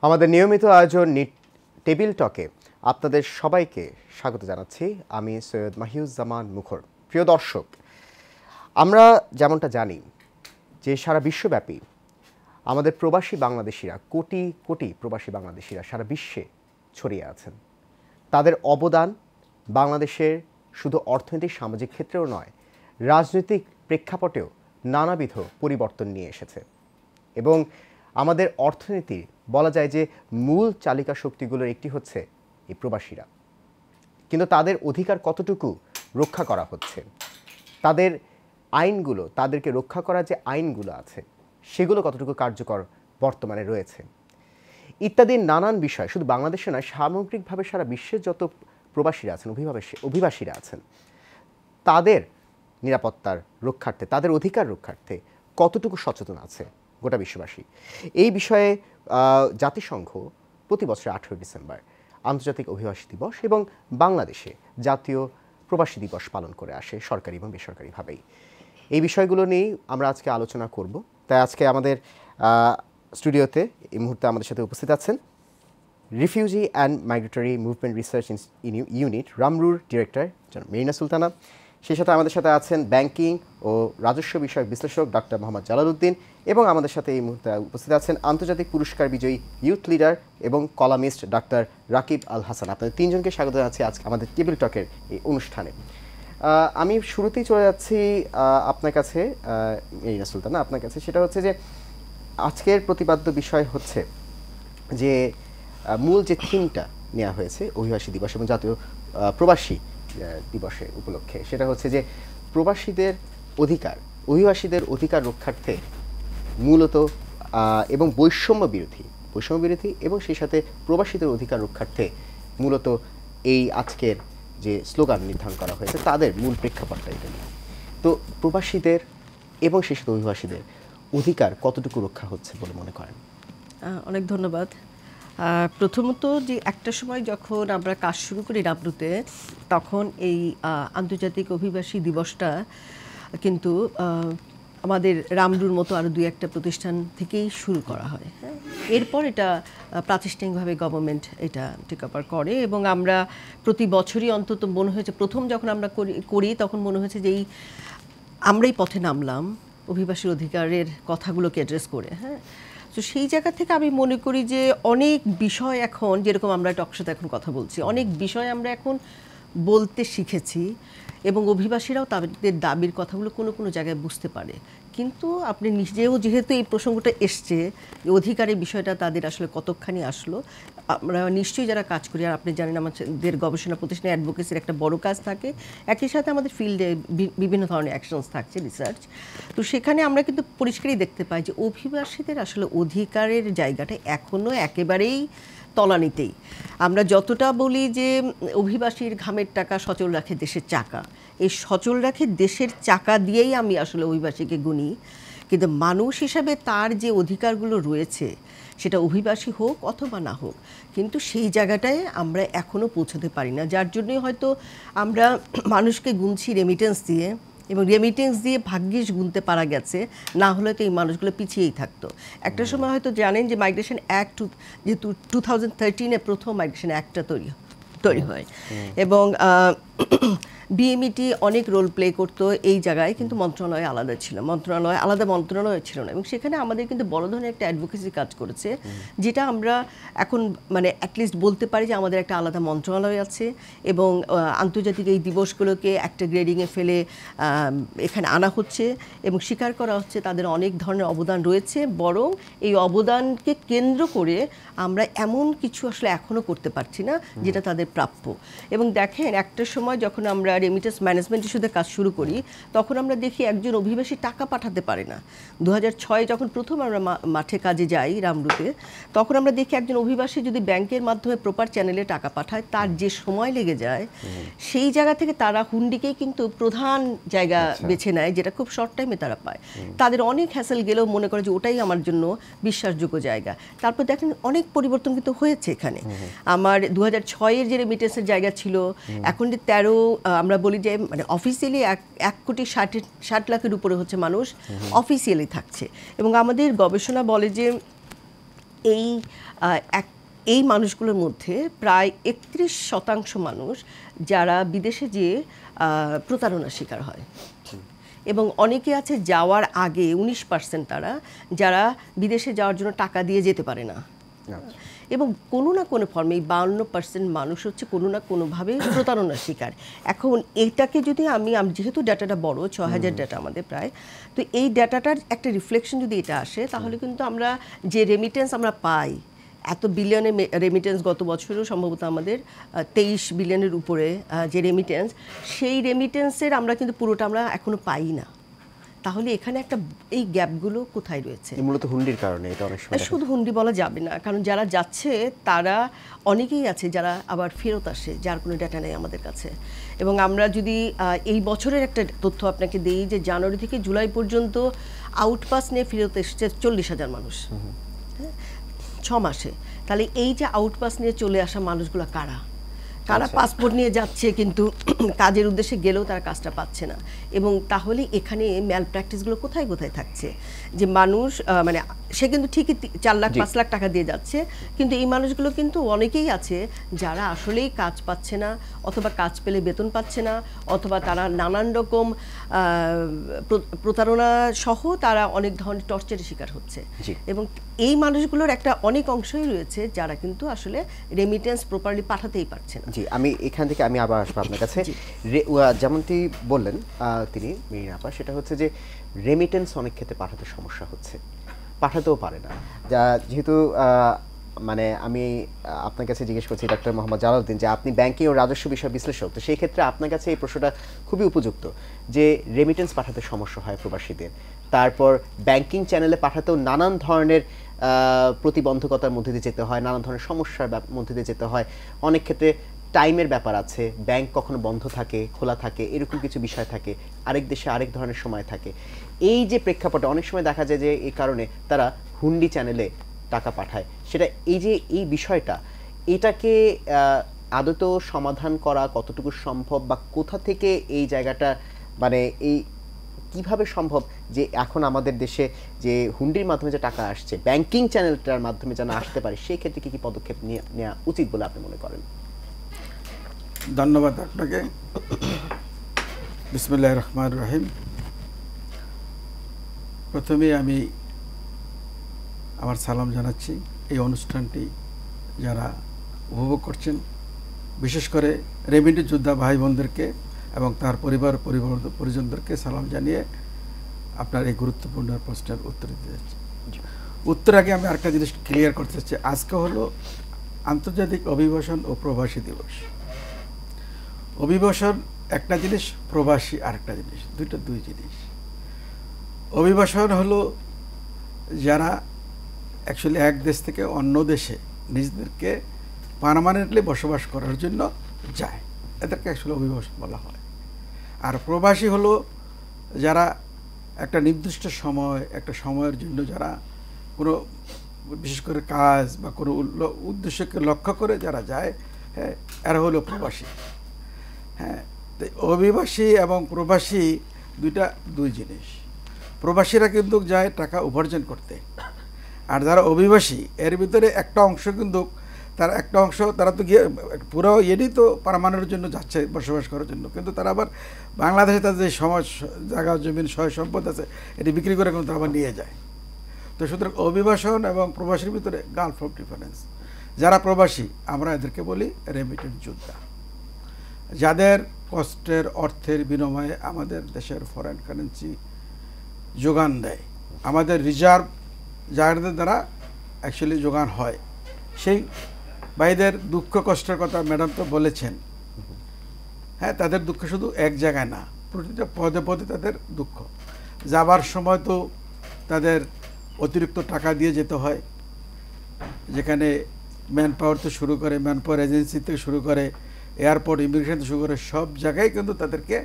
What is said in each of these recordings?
আমাদের নিয়মিত আয়োজন টেবিল টকে আপনাদের সবাইকে স্বাগত জানাচ্ছি। আমি সৈয়দ মাহিউজ্জামান মুখর। প্রিয় দর্শক, আমরা যেমনটা জানি যে সারা বিশ্বব্যাপী আমাদের প্রবাসী বাংলাদেশিরা কোটি কোটি প্রবাসী বাংলাদেশিরা সারা বিশ্বে ছড়িয়ে আছেন। তাদের অবদান বাংলাদেশের শুধু অর্থনৈতিক সামাজিক ক্ষেত্রেও নয়, রাজনৈতিক প্রেক্ষাপটেও নানাবিধ পরিবর্তন নিয়ে এসেছে এবং আমাদের অর্থনীতির বলা যায় যে মূল চালিকা শক্তিগুলোর একটি হচ্ছে এই প্রবাসীরা। কিন্তু তাদের অধিকার কতটুকু রক্ষা করা হচ্ছে, তাদের আইনগুলো, তাদেরকে রক্ষা করার যে আইনগুলো আছে সেগুলো কতটুকু কার্যকর বর্তমানে রয়েছে ইত্যাদি নানান বিষয় শুধু বাংলাদেশে নয়, সামগ্রিকভাবে সারা বিশ্বের যত প্রবাসীরা আছেন, অভিবাসীরা আছেন, তাদের নিরাপত্তার রক্ষার্থে, তাদের অধিকার রক্ষার্থে কতটুকু সচেতন আছে গোটা বিশ্ববাসী। এই বিষয়ে জাতিসংঘ প্রতি বছর 18 ডিসেম্বর আন্তর্জাতিক অভিবাসী দিবস এবং বাংলাদেশে জাতীয় প্রবাসী দিবস পালন করে আসে সরকারি এবং বেসরকারিভাবেই। এই বিষয়গুলো নিয়েই আমরা আজকে আলোচনা করব। তাই আজকে আমাদের স্টুডিওতে এই মুহূর্তে আমাদের সাথে উপস্থিত আছেন refugee and migratory movement research unit রামরুর ডিরেক্টর মেরিনা সুলতানা। সেই সাথে আমাদের সাথে আছেন ব্যাংকিং ও রাজস্ব বিষয়ক বিশ্লেষক ডক্টর মোহাম্মদ জালাল উদ্দিন এবং আমাদের সাথে এই মুহূর্তে উপস্থিত আছেন আন্তর্জাতিক পুরস্কার বিজয়ী ইউথ লিডার এবং কলামিস্ট ডক্টর রাকিব আল হাসান। আপনাদের তিনজনকে স্বাগত জানাচ্ছি আজকে আমাদের টেবিল টকের এই অনুষ্ঠানে। আমি শুরুতেই চলে যাচ্ছি আপনার কাছে মেরিনা সুলতানা, আপনার কাছে। সেটা হচ্ছে যে আজকের প্রতিপাদ্য বিষয় হচ্ছে যে মূল যে থিমটা নেওয়া হয়েছে অভিবাসী দিবস এবং জাতীয় প্রবাসী দিবসের উপলক্ষে, সেটা হচ্ছে যে প্রবাসীদের অধিকার, অভিবাসীদের অধিকার রক্ষার্থে মূলত এবং বৈষম্য বিরোধী এবং সেই সাথে প্রবাসীদের অধিকার রক্ষার্থে মূলত এই আজকের যে স্লোগান নির্ধারণ করা হয়েছে তাদের মূল প্রেক্ষাপটটা এটা নিয়ে। তো প্রবাসীদের এবং সেই সাথে অভিবাসীদের অধিকার কতটুকু রক্ষা হচ্ছে বলে মনে করেন? অনেক ধন্যবাদ। প্রথমত যে একটা সময় যখন আমরা কাজ শুরু করি রামরুতে, তখন এই আন্তর্জাতিক অভিবাসী দিবসটা কিন্তু আমাদের রামরুর মতো আরও দুই একটা প্রতিষ্ঠান থেকেই শুরু করা হয়। হ্যাঁ, এরপর এটা প্রাতিষ্ঠানিকভাবে গভর্নমেন্ট এটা টেক ওভার করে এবং আমরা প্রতি বছরই অন্তত মনে হয়েছে, প্রথম যখন আমরা করি তখন মনে হয়েছে যে এই আমরাই পথে নামলাম অভিবাসীর অধিকারের কথাগুলোকে অ্যাড্রেস করে। হ্যাঁ, তো সেই জায়গা থেকে আমি মনে করি যে অনেক বিষয় এখন, যেরকম আমরা টকশোতে এখন কথা বলছি, অনেক বিষয় আমরা এখন বলতে শিখেছি এবং অভিবাসীরাও তাদের দাবির কথাগুলো কোনো কোনো জায়গায় বুঝতে পারে। কিন্তু আপনি নিজেও যেহেতু এই প্রসঙ্গটা এসছে, অধিকারের বিষয়টা তাদের আসলে কতখানি আসলো, আমরা নিশ্চয়ই যারা কাজ করি, আর আপনি জানেন আমাদের গবেষণা প্রতিষ্ঠানে অ্যাডভোকেসির একটা বড় কাজ থাকে, একই সাথে আমাদের ফিল্ডে বিভিন্ন ধরনের অ্যাকশনস থাকছে, রিসার্চ। তো সেখানে আমরা কিন্তু পরিষ্কারই দেখতে পাই যে অভিবাসীদের আসলে অধিকারের জায়গাটা এখনও একেবারেই তলানিতেই। আমরা যতটা বলি যে অভিবাসীর ঘামের টাকা সচল রাখে দেশের চাকা, এই সচল রাখে দেশের চাকা দিয়েই আমি আসলে অভিবাসীকে গুনি, কিন্তু মানুষ হিসাবে তার যে অধিকারগুলো রয়েছে সেটা অভিবাসী হোক অথবা না হোক, কিন্তু সেই জায়গাটায় আমরা এখনও পৌঁছতে পারি না। যার জন্যই হয়তো আমরা মানুষকে গুনছি রেমিটেন্স দিয়ে, এবং রেমিটেন্স দিয়ে ভাগ্যিস গুনতে পারা গেছে, না হলে তো এই মানুষগুলো পিছিয়েই থাকতো। একটা সময় হয়তো জানেন যে মাইগ্রেশন অ্যাক্ট যেহেতু 2013-এ প্রথম মাইগ্রেশন অ্যাক্টটা তৈরি হয় এবং বিএমইটি অনেক রোল প্লে করতো এই জায়গায়, কিন্তু মন্ত্রণালয় আলাদা ছিল, আলাদা মন্ত্রণালয় ছিল না। এবং সেখানে আমাদের কিন্তু বড় ধরনের একটা অ্যাডভোকেসি কাজ করেছে, যেটা আমরা এখন মানে অ্যাটলিস্ট বলতে পারি যে আমাদের একটা আলাদা মন্ত্রণালয় আছে এবং আন্তর্জাতিক এই দিবসগুলোকে একটা গ্রেডিংয়ে ফেলে এখানে আনা হচ্ছে এবং স্বীকার করা হচ্ছে তাদের অনেক ধরনের অবদান রয়েছে। বরং এই অবদানকে কেন্দ্র করে আমরা এমন কিছু আসলে এখনও করতে পারছি না যেটা তাদের প্রাপ্য। এবং দেখেন, একটা সময় যখন আমরা রেমিটেন্স ম্যানেজমেন্ট ইস্যুতে কাজ শুরু করি, তখন আমরা দেখি একজন অভিবাসী টাকা পাঠাতে পারে না। 2006 যখন প্রথম আমরা মাঠে কাজে যাই রামরুতে, তখন আমরা দেখি একজন অভিবাসী যদি ব্যাংকের মাধ্যমে প্রপার চ্যানেলে টাকা পাঠায়, তার যে সময় লেগে যায়, সেই জায়গা থেকে তারা হুন্ডিকেই কিন্তু প্রধান জায়গা বেছে নেয়, যেটা খুব শর্ট টাইমে তারা পায়। তাদের অনেক হ্যাসেল গেলেও মনে করে যে ওটাই আমার জন্য বিশ্বাসযোগ্য জায়গা। তারপর দেখেন অনেক পরিবর্তন কিন্তু হয়েছে এখানে। আমার 2006-এর যে রেমিটেন্সের জায়গা ছিল, এখন যে 13, আমরা বলি যে মানে অফিসিয়ালি 1,60,00,000 উপরে হচ্ছে মানুষ অফিসিয়ালি থাকছে। এবং আমাদের গবেষণা বলে যে এই এই মানুষগুলোর মধ্যে প্রায় 31% মানুষ যারা বিদেশে যেয়ে প্রতারণার শিকার হয়, এবং অনেকে আছে যাওয়ার আগে 19% তারা যারা বিদেশে যাওয়ার জন্য টাকা দিয়ে যেতে পারে না। এবং কোনো না কোনো ফর্মে এই 52% মানুষ হচ্ছে কোনো না কোনোভাবে প্রতারণার শিকার। এখন এইটাকে যদি আমি যেহেতু ডাটাটা বড়, 6000 ডাটা আমাদের প্রায়, তো এই ডাটাটার একটা রিফ্লেকশন যদি এটা আসে, তাহলে কিন্তু আমরা যে রেমিটেন্স আমরা পাই, এত বিলিয়নের রেমিটেন্স, গত বছরও সম্ভবত আমাদের 23 বিলিয়নের উপরে যে রেমিটেন্স, সেই রেমিটেন্সের আমরা কিন্তু পুরোটা আমরা এখনো পাই না। তাহলে এখানে একটা এই গ্যাপগুলো কোথায় রয়েছে? মূলত হুন্ডির কারণে এটা অনেক সময় শুধু হুন্ডি বলা যাবে না, কারণ যারা যাচ্ছে তারা অনেকেই আছে যারা আবার ফেরত আসে, যার কোনো ডাটা নেই আমাদের কাছে। এবং আমরা যদি এই বছরের একটা তথ্য আপনাকে দিই, যে জানুয়ারি থেকে জুলাই পর্যন্ত আউটপাস নিয়ে ফেরত এসছে 40,000 মানুষ, 6 মাসে। তাহলে এই যে আউটপাস নিয়ে চলে আসা মানুষগুলো কারা? পাসপোর্ট নিয়ে যাচ্ছে কিন্তু কাজের উদ্দেশ্যে গেলেও তারা কাজটা পাচ্ছে না। এবং তাহলে এখানে ম্যাল প্র্যাকটিসগুলো কোথায় কোথায় থাকছে? যে মানুষ মানে সে কিন্তু ঠিকই 4 লাখ 5 লাখ টাকা দিয়ে যাচ্ছে, কিন্তু এই মানুষগুলো কিন্তু অনেকেই আছে যারা আসলেই কাজ পাচ্ছে না, অথবা কাজ পেলে বেতন পাচ্ছে না, অথবা তারা নানান রকম প্রতারণা সহ তারা অনেক ধরনের টর্চারের শিকার হচ্ছে। এবং এই মানুষগুলোর একটা অনেক অংশই রয়েছে যারা কিন্তু আসলে রেমিটেন্স প্রপারলি পাঠাতেই পারছে না। জি, আমি এখান থেকে আমি আবার আসবো আপনার কাছে। যেমনটি বললেন তিনি মেরিনা আপা, সেটা হচ্ছে যে রেমিটেন্স অনেক ক্ষেত্রে পাঠাতে সমস্যা হচ্ছে, পাঠাতেও পারে না। যেহেতু মানে আমি আপনার কাছে জিজ্ঞেস করছি ডক্টর মোহাম্মদ জালালউদ্দিন, যে আপনি ব্যাংকিং ও রাজস্ব বিষয় বিশ্লেষক, তো সেই ক্ষেত্রে আপনার কাছে এই প্রশ্নটা খুবই উপযুক্ত যে রেমিটেন্স পাঠাতে সমস্যা হয় প্রবাসীদের, তারপর ব্যাংকিং চ্যানেলে পাঠাতেও নানান ধরনের প্রতিবন্ধকতার মধ্যে দিয়ে যেতে হয়, নানান ধরনের সমস্যার মধ্যে দিয়ে যেতে হয়। অনেক ক্ষেত্রে টাইমের ব্যাপার আছে, ব্যাংক কখনো বন্ধ থাকে, খোলা থাকে, এরকম কিছু বিষয় থাকে, আরেক দেশে আরেক ধরনের সময় থাকে। এই যে প্রেক্ষাপটে অনেক সময় দেখা যায় যে এই কারণে তারা হুন্ডি চ্যানেলে টাকা পাঠায়, সেটা এই যে এই বিষয়টা, এটাকে আদতেও সমাধান করা কতটুকু সম্ভব, বা কোথা থেকে এই জায়গাটা মানে এই কিভাবে সম্ভব যে এখন আমাদের দেশে যে হুন্ডির মাধ্যমে যে টাকা আসছে, ব্যাংকিং চ্যানেলটার মাধ্যমে যেন আসতে পারে, সেই ক্ষেত্রে কি কি পদক্ষেপ নেওয়া উচিত বলে আপনি মনে করেন? ধন্যবাদ আপনাকে। বিসমিল্লাহির রহমানির রহিম। প্রথমে আমি আমার সালাম জানাচ্ছি এই অনুষ্ঠানটি যারা উপভোগ করছেন, বিশেষ করে রেমিটেন্স যোদ্ধা ভাই বোনদেরকে এবং তার পরিজনদেরকে সালাম জানিয়ে আপনার এই গুরুত্বপূর্ণ প্রশ্নের উত্তর দিতে যাচ্ছি। উত্তর আগে আমি আরেকটা জিনিস ক্লিয়ার করতে চাচ্ছি। আজকে হলো আন্তর্জাতিক অভিবাসন ও প্রবাসী দিবস। অভিবাসন একটা জিনিস, প্রবাসী আরেকটা জিনিস, দুই জিনিস। অভিবাসন হলো যারা অ্যাকচুয়ালি এক দেশ থেকে অন্য দেশে নিজেদেরকে পার্মানেন্টলি বসবাস করার জন্য যায়, এদেরকে অ্যাকচুয়ালি অভিবাসন বলা হয়। আর প্রবাসী হলো যারা একটা নির্দিষ্ট সময়, একটা সময়ের জন্য যারা কোনো বিশেষ করে কাজ বা কোনো উদ্দেশ্যকে লক্ষ্য করে যারা যায়, হ্যাঁ, এরা হলো প্রবাসী। হ্যাঁ, তো অভিবাসী এবং প্রবাসী দুই জিনিস। প্রবাসীরা কিন্তু যায় টাকা উপার্জন করতে, আর যারা অভিবাসী এর ভিতরে একটা অংশ কিন্তু তারা তো গিয়ে পুরো এটাই তো পার্মানেন্টের জন্য যাচ্ছে বসবাস করার জন্য, কিন্তু তারা আবার বাংলাদেশে তাদের যে সমাজ জায়গা জমিন সয় সম্পদ আছে এটি বিক্রি করে কিন্তু তারা আবার নিয়ে যায়। তো সুতরাং অভিবাসন এবং প্রবাসীর ভিতরে গালফ অফ ডিফারেন্স। যারা প্রবাসী আমরা এদেরকে বলি রেমিটেন্স যোদ্ধা, যাদের কষ্টের অর্থের বিনিময়ে আমাদের দেশের ফরেন কারেন্সি যোগান দেয়, আমাদের রিজার্ভ যাদের দ্বারা অ্যাকচুয়ালি যোগান হয়। সেই ভাইদের দুঃখ কষ্টের কথা ম্যাডাম তো বলেছেন। হ্যাঁ, তাদের দুঃখ শুধু এক জায়গায় না, প্রতিটা পদে পদে তাদের দুঃখ। যাবার সময় তো তাদের অতিরিক্ত টাকা দিয়ে যেতে হয়, যেখানে ম্যান পাওয়ার থেকে শুরু করে, ম্যান পাওয়ার এজেন্সি থেকে শুরু করে, এয়ারপোর্ট ইমিগ্রেশন থেকে শুরু করে সব জায়গায় কিন্তু তাদেরকে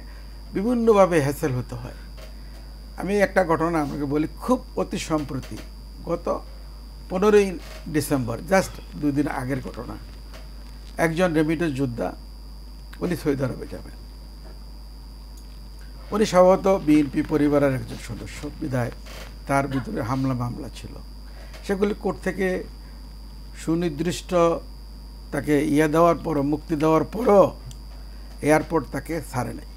বিভিন্নভাবে হ্যাসেল হতে হয়। আমি একটা ঘটনা আপনাকে বলি, খুব অতি সম্প্রতি গত 15ই ডিসেম্বর, জাস্ট 2 দিন আগের ঘটনা। একজন রেমিটেন্স যোদ্ধা, উনি সৌদি আরবে যাবেন। উনি সম্ভবত বিএনপি পরিবারের একজন সদস্য, বিধায় তার ভিতরে হামলা মামলা ছিল, সেগুলি কোর্ট থেকে সুনির্দিষ্ট তাকে দেওয়ার পরও, মুক্তি দেওয়ার পরও এয়ারপোর্ট তাকে ছাড়ে নাই,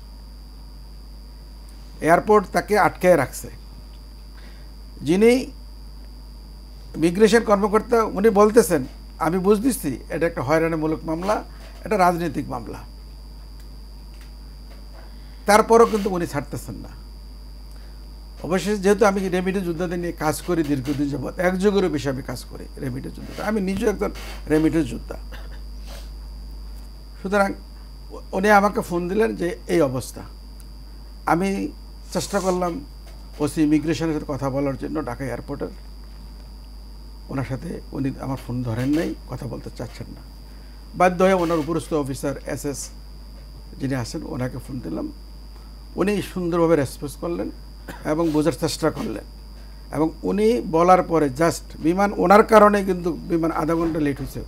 এয়ারপোর্ট তাকে আটকে রাখছে। যিনি ইমিগ্রেশন কর্মকর্তা উনি বলতেছেন, আমি বুঝতেছি এটা একটা হয়রানিমূলক মামলা, এটা রাজনৈতিক মামলা, তারপরও কিন্তু উনি ছাড়তেছেন না। অবশেষে যেহেতু আমি রেমিটেন্স যোদ্ধাদের নিয়ে কাজ করি দীর্ঘদিন যাবৎ, এক যুগেরও বেশি আমি কাজ করি রেমিটেন্স যোদ্ধা, আমি নিজেও একজন রেমিটেন্স যোদ্ধা। সুতরাং উনি আমাকে ফোন দিলেন যে এই অবস্থা। আমি চেষ্টা করলাম ওসি ইমিগ্রেশনের সাথে কথা বলার জন্য ঢাকা এয়ারপোর্টের, ওনার সাথে উনি আমার ফোন ধরেন নাই, কথা বলতে চাচ্ছেন না। বাধ্য হয়ে ওনার উপরস্থ অফিসার SS যিনি আছেন ওনাকে ফোন দিলাম, উনি সুন্দরভাবে রেসপন্স করলেন এবং বোঝার চেষ্টা করলেন। এবং উনি বলার পরে জাস্ট বিমান, ওনার কারণে কিন্তু বিমান আধা ঘন্টা লেট হয়েছে,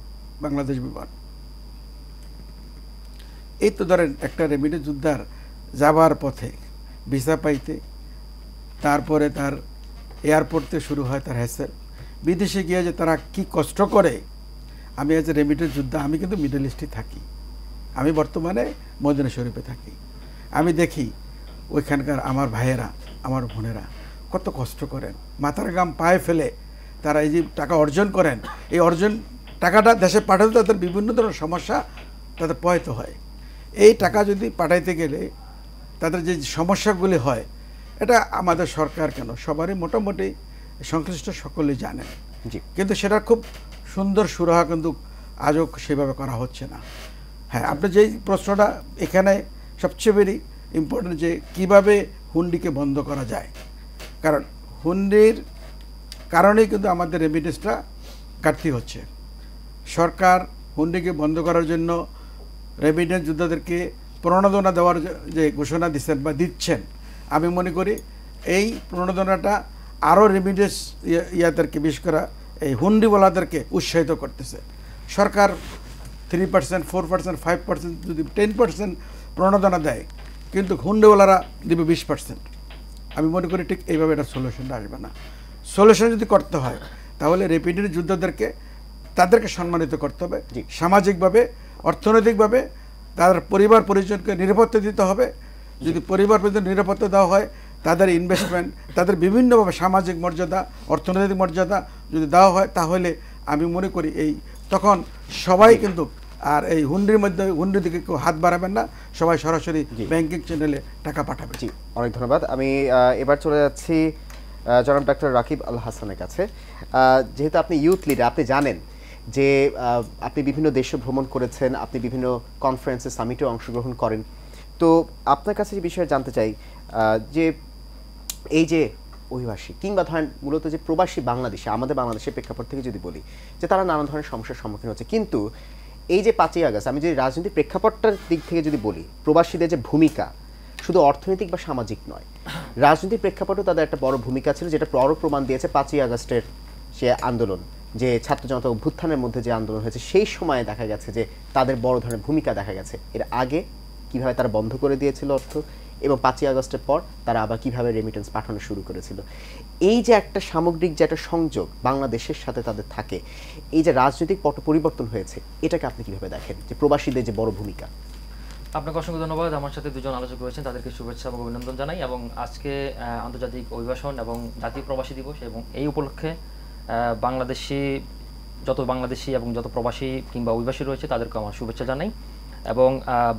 বাংলাদেশ বিমান। এই তো ধরেন একটা রেমিটেন্স যোদ্ধার যাবার পথে ভিসা পাইতে, তারপরে তার এয়ারপোর্ট থেকে শুরু হয় তার হ্যাসেল, বিদেশে গিয়ে যে তারা কি কষ্ট করে। আমি এজ এ রেমিটেন্স যোদ্ধা, আমি কিন্তু মিডল ইস্টে থাকি, আমি বর্তমানে মদিনা শরীফে থাকি। আমি দেখি ওইখানকার আমার ভাইয়েরা, আমার বোনেরা কত কষ্ট করেন, মাথার ঘাম পায়ে ফেলে তারা এই যে টাকা অর্জন করেন, এই অর্জন টাকাটা দেশে পাঠাতে তাদের বিভিন্ন ধরনের সমস্যা তাদের পয়তে হয়। এই টাকা যদি পাঠাইতে গেলে তাদের যে সমস্যাগুলি হয়, এটা আমাদের সরকার কেন সবারই মোটামুটি সংশ্লিষ্ট সকলেই জানেন, কিন্তু সেটা খুব সুন্দর সুরাহা কিন্তু আজও সেভাবে করা হচ্ছে না। হ্যাঁ, আপনি যেই প্রশ্নটা এখানে সবচেয়ে বেশি ইম্পর্টেন্ট, যে কিভাবে হুন্ডিকে বন্ধ করা যায়, কারণ হুন্ডির কারণেই কিন্তু আমাদের রেমিটেন্সটা ঘাটতি হচ্ছে। সরকার হুন্ডিকে বন্ধ করার জন্য রেমিটেন্স যোদ্ধাদেরকে প্রণোদনা দেওয়ার যে ঘোষণা দিচ্ছেন বা দিচ্ছেন, আমি মনে করি এই প্রণোদনাটা আরও রেমিটেন্স ইয়াদেরকে, বিশেষ করে এই হুন্ডিওয়ালাদেরকে উৎসাহিত করতেছে। সরকার 3%, 4%, 5%, যদি 10% প্রণোদনা দেয়, কিন্তু হুন্ডিওয়ালারা দেবে 20%। আমি মনে করি ঠিক এইভাবে এটা সলিউশনটা আসবে না। সলিউশন যদি করতে হয় তাহলে রেমিটেন্স যোদ্ধাদেরকে তাদেরকে সম্মানিত করতে হবে, সামাজিকভাবে, অর্থনৈতিকভাবে তাদের পরিবার পরিজনকে নিরাপত্তা দিতে হবে। যদি পরিবার পরিজন নিরাপত্তা দেওয়া হয়, তাদের ইনভেস্টমেন্ট, তাদের বিভিন্নভাবে সামাজিক মর্যাদা, অর্থনৈতিক মর্যাদা যদি দেওয়া হয়, তাহলে আমি মনে করি তখন সবাই কিন্তু আর এই হুন্ডির মধ্যে, হুন্ডির দিকে কেউ হাত বাড়াবেন না, সবাই সরাসরি ব্যাংকিং চ্যানেলে টাকা পাঠাবে। জি, অনেক ধন্যবাদ। আমি এবার চলে যাচ্ছি জনাব ডক্টর রাকিব আল হাসানের কাছে। যেহেতু আপনি ইউথ লিডার, আপনি জানেন যে আপনি বিভিন্ন দেশে ভ্রমণ করেছেন, আপনি বিভিন্ন কনফারেন্সে, সামিটে অংশগ্রহণ করেন। তো আপনার কাছে যে বিষয়ে জানতে চাই, যে এই যে অভিবাসী কিংবা ধরেন মূলত যে প্রবাসী বাংলাদেশে, আমাদের বাংলাদেশের প্রেক্ষাপট থেকে যদি বলি, যে তারা নানা ধরনের সমস্যার সম্মুখীন হচ্ছে, কিন্তু এই যে 5ই আগস্ট, আমি যদি রাজনৈতিক প্রেক্ষাপটটার দিক থেকে যদি বলি, প্রবাসীদের যে ভূমিকা শুধু অর্থনৈতিক বা সামাজিক নয়, রাজনৈতিক প্রেক্ষাপটেও তাদের একটা বড় ভূমিকা ছিল, যেটা বড় প্রমাণ দিয়েছে 5ই আগস্টের সে আন্দোলন, যে ছাত্র জনতা অভ্যুত্থানের মধ্যে যে আন্দোলন হয়েছে, সেই সময়ে দেখা গেছে যে তাদের বড় ধরনের ভূমিকা দেখা গেছে। এর আগে কিভাবে তারা বন্ধ করে দিয়েছিল অর্থ, এবং 5ই আগস্টের পর তারা আবার কিভাবে রেমিটেন্স পাঠানো শুরু করেছিল। এই যে একটা সামগ্রিক যে একটা সংযোগ বাংলাদেশের সাথে তাদের থাকে, এই যে রাজনৈতিক পট পরিবর্তন হয়েছে, এটাকে আপনি কিভাবে দেখেন, যে প্রবাসীদের যে বড় ভূমিকা? আপনাকে অসংখ্য ধন্যবাদ। আমার সাথে দুজন আলোচক রয়েছেন, তাদেরকে শুভেচ্ছা এবং অভিনন্দন জানাই। এবং আজকে আন্তর্জাতিক অভিবাসন এবং জাতীয় প্রবাসী দিবস, এবং এই উপলক্ষে যত বাংলাদেশি এবং যত প্রবাসী কিংবা অভিবাসী রয়েছে তাদেরকে আমার শুভেচ্ছা জানাই। এবং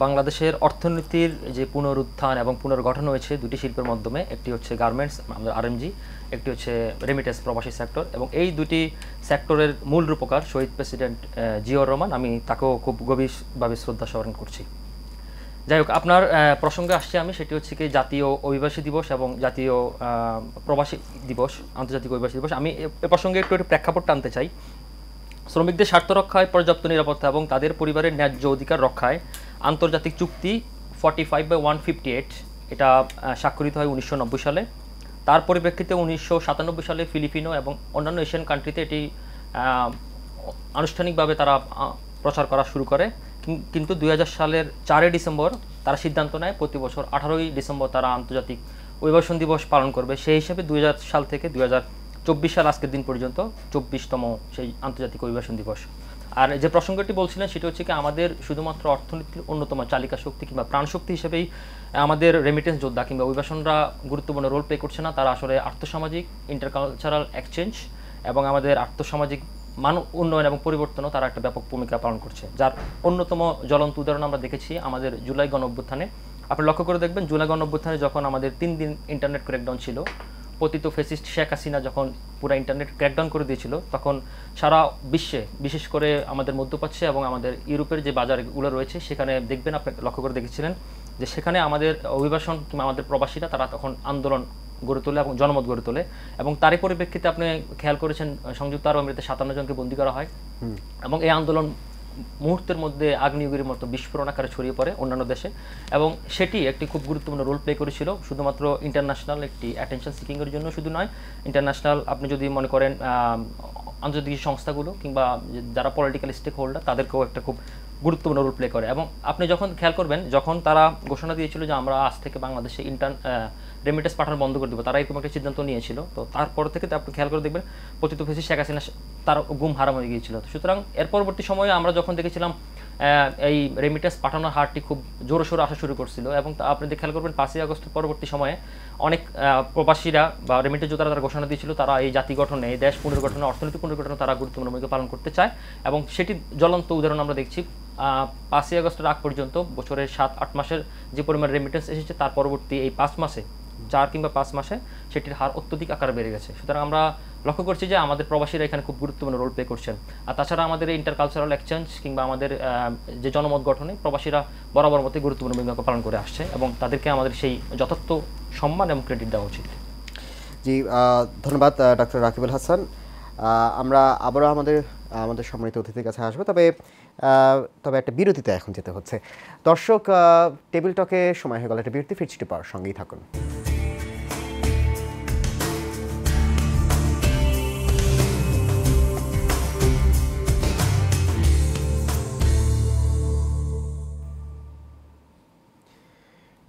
বাংলাদেশের অর্থনীতির যে পুনরুত্থান এবং পুনর্গঠন হয়েছে দুটি শিল্পের মাধ্যমে, একটি হচ্ছে গার্মেন্টস, আমাদের RMG, একটি হচ্ছে রেমিটেন্স প্রবাসী সেক্টর। এবং এই দুটি সেক্টরের মূল রূপকার শহীদ প্রেসিডেন্ট জিয়াউর রহমান, আমি তাকেও খুব গভীরভাবে শ্রদ্ধা স্মরণ করছি। যাই হোক, আপনার প্রসঙ্গে আসছে আমি, সেটি হচ্ছে কি জাতীয় অভিবাসী দিবস এবং জাতীয় প্রবাসী দিবস, আন্তর্জাতিক অভিবাসী দিবস। আমি এ প্রসঙ্গে একটু প্রেক্ষাপট টানতে চাই। শ্রমিকদের স্বার্থ রক্ষায়, পর্যাপ্ত নিরাপত্তা এবং তাদের পরিবারের ন্যায্য অধিকার রক্ষায় আন্তর্জাতিক চুক্তি 45/158 এটা স্বাক্ষরিত হয় 1990 সালে। তার পরিপ্রেক্ষিতে 1997 সালে ফিলিপিনো এবং অন্যান্য এশিয়ান কান্ট্রিতে এটি আনুষ্ঠানিকভাবে তারা প্রচার করা শুরু করে। কিন্তু 2000 সালের 4 ডিসেম্বর তারা সিদ্ধান্ত নেয় প্রতি বছর 18 ডিসেম্বর তারা আন্তর্জাতিক অভিবাসন দিবস পালন করবে। সেই হিসেবে 2000 সাল থেকে 24 সাল আজকের দিন পর্যন্ত 24তম সেই আন্তর্জাতিক অভিবাসন দিবস। আর যে প্রসঙ্গটি বলছিলেন সেটা হচ্ছে কি আমাদের শুধুমাত্র অর্থনীতির অন্যতম চালিকা শক্তি কিংবা প্রাণশক্তি হিসেবেই আমাদের রেমিটেন্স যোদ্ধা কিংবা অভিবাসনরা গুরুত্বপূর্ণ রোল প্লে করছে না, তারা আসলে আর্থসামাজিক, ইন্টারকালচারাল এক্সচেঞ্জ এবং আমাদের আর্থসামাজিক উন্নয়ন এবং পরিবর্তনও তারা একটা ব্যাপক ভূমিকা পালন করছে, যার অন্যতম জ্বলন্ত উদাহরণ আমরা দেখেছি আমাদের জুলাই গণঅভ্যুত্থানে। আপনি লক্ষ্য করে দেখবেন জুলাই গণঅভ্যুত্থানে যখন আমাদের 3 দিন ইন্টারনেট ক্র্যাকডাউন ছিল, পতিত ফ্যাসিস্ট শেখ হাসিনা যখন পুরো ইন্টারনেট ক্র্যাকডাউন করে দিয়েছিল, তখন সারা বিশ্বে বিশেষ করে আমাদের মধ্যপ্রাচ্যে এবং আমাদের ইউরোপের যে বাজারগুলো রয়েছে সেখানে দেখবেন, আপনি লক্ষ্য করে দেখেছিলেন যে সেখানে আমাদের অভিবাসন কিংবা আমাদের প্রবাসীরা তারা তখন আন্দোলন গড়ে তোলে এবং জনমত গড়ে তোলে। এবং তারই পরিপ্রেক্ষিতে আপনি খেয়াল করেছেন সংযুক্ত আরব আমিরাতে 57 জনকে বন্দী করা হয় এবং এই আন্দোলন মুহূর্তের মধ্যে আগ্নেয়গিরির মতো বিস্ফোরণ আকারে ছড়িয়ে পড়ে অন্যান্য দেশে, এবং সেটি একটি খুব গুরুত্বপূর্ণ রোল প্লে করেছিল শুধুমাত্র ইন্টারন্যাশনাল একটি অ্যাটেনশন সিকিংয়ের জন্য শুধু নয়, ইন্টারন্যাশনাল আপনি যদি মনে করেন আন্তর্জাতিক সংস্থাগুলো কিংবা যারা পলিটিক্যাল স্টেক হোল্ডার তাদেরকেও একটা খুব গুরুত্বপূর্ণ রোল প্লে করে। এবং আপনি যখন খেয়াল করবেন যখন তারা ঘোষণা দিয়েছিল যে আমরা আজ থেকে বাংলাদেশে রেমিটেন্স পাঠানো বন্ধ করে দেবো, তারা এরকম একটা সিদ্ধান্ত নিয়েছিল, তো তারপর থেকে আপনি খেয়াল করে দেখবেন পতিত ফ্যাসিস্ট শেখ হাসিনা তার গুম হারাম হয়ে গিয়েছিল। সুতরাং এর পরবর্তী সময়ে আমরা যখন দেখেছিলাম এই রেমিটেন্স পাঠানোর হারটি খুব জোরে সোরে আসা শুরু করছিল, এবং আপনি খেয়াল করবেন 5ই আগস্টের পরবর্তী সময়ে অনেক প্রবাসীরা বা রেমিটেন্স যোদ্ধারা তারা ঘোষণা দিয়েছিল তারা এই জাতি গঠনে, এই দেশ পুনর্গঠনে, অর্থনৈতিক পুনর্গঠনে তারা গুরুত্বপূর্ণ ভূমিকা পালন করতে চায়, এবং সেটি জ্বলন্ত উদাহরণ আমরা দেখছি 5ই আগস্টের আগ পর্যন্ত বছরের 7-8 মাসের যে পরিমাণ রেমিটেন্স এসেছে তার পরবর্তী এই 5 মাসে 4 কিংবা 5 মাসে সেটির হার অত্যধিক আকারে বেড়ে গেছে। সুতরাং আমরা লক্ষ্য করছি যে আমাদের প্রবাসীরা এখানে খুব গুরুত্বপূর্ণ রোল প্লে করছেন। আর তাছাড়া আমাদের ইন্টারকালচারাল এক্সচেঞ্জ কিংবা আমাদের যে জনমত গঠনে প্রবাসীরা বরাবর মতো গুরুত্বপূর্ণ ভূমিকা পালন করে আসছে, এবং তাদেরকে আমাদের সেই যথার্থ সম্মান এবং ক্রেডিট দেওয়া উচিত। জি, ধন্যবাদ ডক্টর রাকিবুল হাসান। আমরা আবারও আমাদের সম্মানিত অতিথির কাছে আসবো, তবে একটা বিরতিতে এখন যেতে হচ্ছে। দর্শক, টেবিল টকে সময় হয়ে গেল একটা বিরতি, ফিরছি একটু পর, সঙ্গেই থাকুন।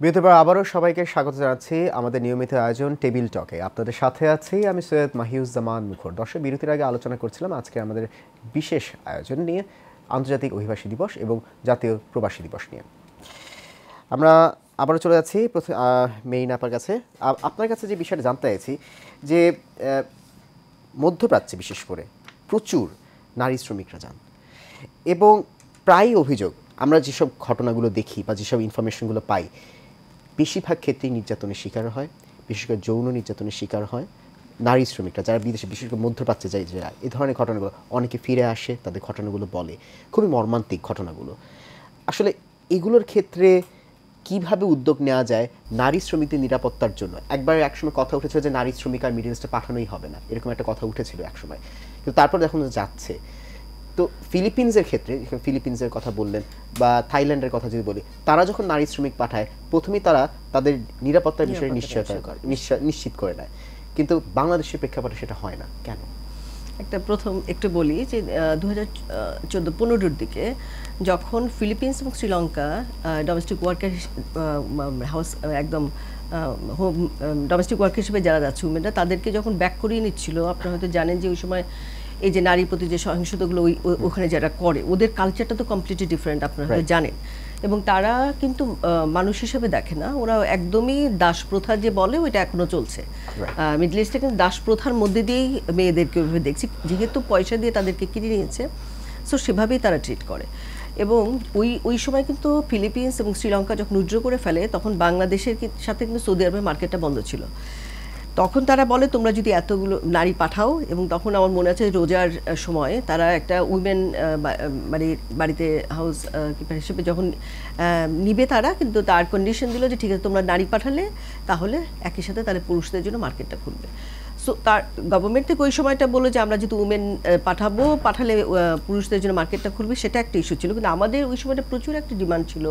বিরতির পর আবারও সবাইকে স্বাগত জানাচ্ছি আমাদের নিয়মিত আয়োজন টেবিল টকে। আপনাদের সাথে আছি আমি সৈয়দ মাহিউজ্জামান মুখর। দর্শক, বিরতির আগে আলোচনা করছিলাম আজকে আমাদের বিশেষ আয়োজন নিয়ে, আন্তর্জাতিক অভিবাসী দিবস এবং জাতীয় প্রবাসী দিবস নিয়ে। আমরা আবারও চলে যাচ্ছি মেইন আপার কাছে। আপনার কাছে যে বিষয়টা জানতে চাইছি যে মধ্যপ্রাচ্যে বিশেষ করে প্রচুর নারী শ্রমিকরা যান, এবং প্রায় অভিযোগ আমরা যেসব ঘটনাগুলো দেখি বা যেসব ইনফরমেশনগুলো পাই, বেশিরভাগ ক্ষেত্রেই নির্যাতনের শিকার হয়, বিশেষ করে যৌন নির্যাতনের শিকার হয় নারী শ্রমিকরা যারা বিদেশে, বিশেষ করে মধ্যপ্রাচ্যে যায় যারা এই ধরনের ঘটনাগুলো, অনেকে ফিরে আসে, তাদের ঘটনাগুলো বলে, খুবই মর্মান্তিক ঘটনাগুলো। আসলে এগুলোর ক্ষেত্রে কিভাবে উদ্যোগ নেওয়া যায় নারী শ্রমিকদের নিরাপত্তার জন্য? একসময় কথা উঠেছিল যে নারী শ্রমিক আর মিডল ইস্টে পাঠানোই হবে না, এরকম একটা কথা উঠেছিল একসময়, কিন্তু তারপর এখন যাচ্ছে। তো ফিলিপিন্সের ক্ষেত্রে, ফিলিপিন্সের কথা বললেন বা থাইল্যান্ডের কথা যদি বলি, তারা যখন নারী শ্রমিক পাঠায় প্রথমেই তারা তাদের নিরাপত্তার বিষয়ে নিশ্চিত করে নেয়, কিন্তু বাংলাদেশের প্রেক্ষাপটে সেটা হয় না কেন? প্রথম একটু বলি যে 2014-15 দিকে যখন ফিলিপিন্স এবং শ্রীলঙ্কা ডোমেস্টিক ওয়ার্কার হাউস একদম হোম ডোমেস্টিক ওয়ার্কার হিসেবে যারা যাচ্ছে উমেনরা, তাদেরকে যখন ব্যাক করিয়ে নিচ্ছিল, আপনারা হয়তো জানেন যে ওই সময় এই যে নারীর প্রতি যে সহিংসতাগুলো ওখানে যারা করে, ওদের কালচারটা তো কমপ্লিটলি ডিফারেন্ট, আপনারা হয়তো জানেন, এবং তারা কিন্তু মানুষ হিসেবে দেখে না, ওরা একদমই দাস প্রথা যে বলে ওইটা এখনো চলছে। মিডল ইস্টে কিন্তু দাস প্রথার মধ্যে দিয়েই মেয়েদেরকে ওইভাবে দেখছি, যেহেতু পয়সা দিয়ে তাদেরকে কিনে নিয়েছে, সো সেভাবেই তারা ট্রিট করে। এবং ওই সময় কিন্তু ফিলিপিন্স এবং শ্রীলঙ্কা যখন উইথড্র করে ফেলে, তখন বাংলাদেশের সাথে কিন্তু সৌদি আরবের মার্কেটটা বন্ধ ছিল। তখন তারা বলে তোমরা যদি এতগুলো নারী পাঠাও, এবং তখন আমার মনে আছে রোজার সময় তারা একটা উইমেন বাড়িতে হাউস কিপার হিসেবে যখন নিবে তারা, কিন্তু তার কন্ডিশন দিল যে ঠিক আছে তোমরা নারী পাঠালে তাহলে একই সাথে তাহলে পুরুষদের জন্য মার্কেটটা খুলবে। সো তার গভর্নমেন্ট থেকে ওই সময়টা বললো যে আমরা যেহেতু উমেন পাঠালে পুরুষদের জন্য মার্কেটটা খুলবে, সেটা একটা ইস্যু ছিল। কিন্তু আমাদের ওই সময়টা প্রচুর একটা ডিমান্ড ছিল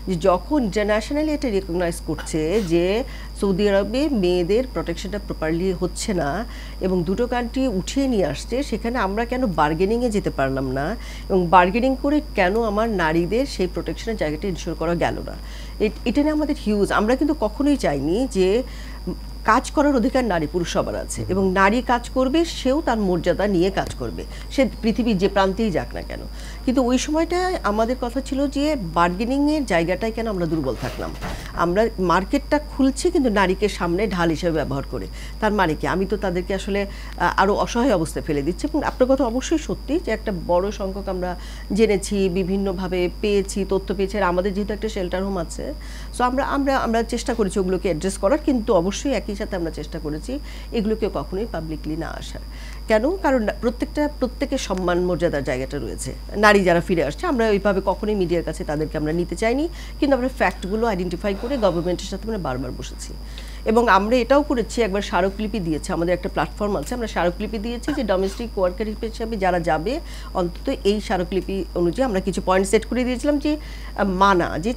যে যখন ইন্টারন্যাশনালি এটা রেকগনাইজ করছে যে সৌদি আরবে মেয়েদের প্রোটেকশনটা প্রপারলি হচ্ছে না এবং দুটো কান্ট্রি উঠিয়ে নিয়ে আসছে, সেখানে আমরা কেন বার্গেনিংয়ে যেতে পারলাম না, এবং বার্গেনিং করে কেন আমার নারীদের সেই প্রোটেকশনের জায়গাটা ইনশিওর করা গেল না, এটা নিয়ে আমাদের হিউজ। আমরা কিন্তু কখনোই চাইনি যে কাজ করার অধিকার নারী পুরুষ সবার আছে, এবং নারী কাজ করবে, সেও তার মর্যাদা নিয়ে কাজ করবে, সে পৃথিবীর যে প্রান্তেই যাক না কেন। কিন্তু ওই সময়টায় আমাদের কথা ছিল যে বার্গেনিংয়ের জায়গাটায় কেন আমরা দুর্বল থাকলাম। আমরা মার্কেটটা খুলছি কিন্তু নারীকে সামনে ঢাল হিসেবে ব্যবহার করে। তার মানে কি, আমি তো তাদেরকে আসলে আরও অসহায় অবস্থায় ফেলে দিচ্ছি। এবং আপনার কথা অবশ্যই সত্যি যে একটা বড় সংখ্যক আমরা জেনেছি, বিভিন্নভাবে পেয়েছি, তথ্য পেয়েছি। আর আমাদের যেহেতু একটা শেল্টার হোম আছে, সো আমরা আমরা আমরা চেষ্টা করেছি ওগুলোকে অ্যাড্রেস করার, কিন্তু অবশ্যই একই সাথে আমরা চেষ্টা করেছি এগুলোকে কখনোই পাবলিকলি না আসার। কেন? কারণ প্রত্যেকের সম্মান মর্যাদার জায়গাটা রয়েছে। নারী যারা ফিরে আসছে, আমরা ওইভাবে কখনোই মিডিয়ার কাছে তাদেরকে আমরা নিতে চাইনি, কিন্তু আমরা ফ্যাক্টগুলো আইডেন্টিফাই করে গভর্নমেন্টের সাথে আমরা বারবার বসেছি। এবং আমরা এটাও করেছি, একবার স্মারকলিপি দিয়েছে, আমাদের একটা প্ল্যাটফর্ম আছে, আমরা স্মারকলিপি দিয়েছি যে ডোমেস্টিক ওয়ার্কার হিসেবে যারা যাবে অন্তত এই স্মারকলিপি অনুযায়ী আমরা কিছু পয়েন্ট সেট করে দিয়েছিলাম যে মানা, যে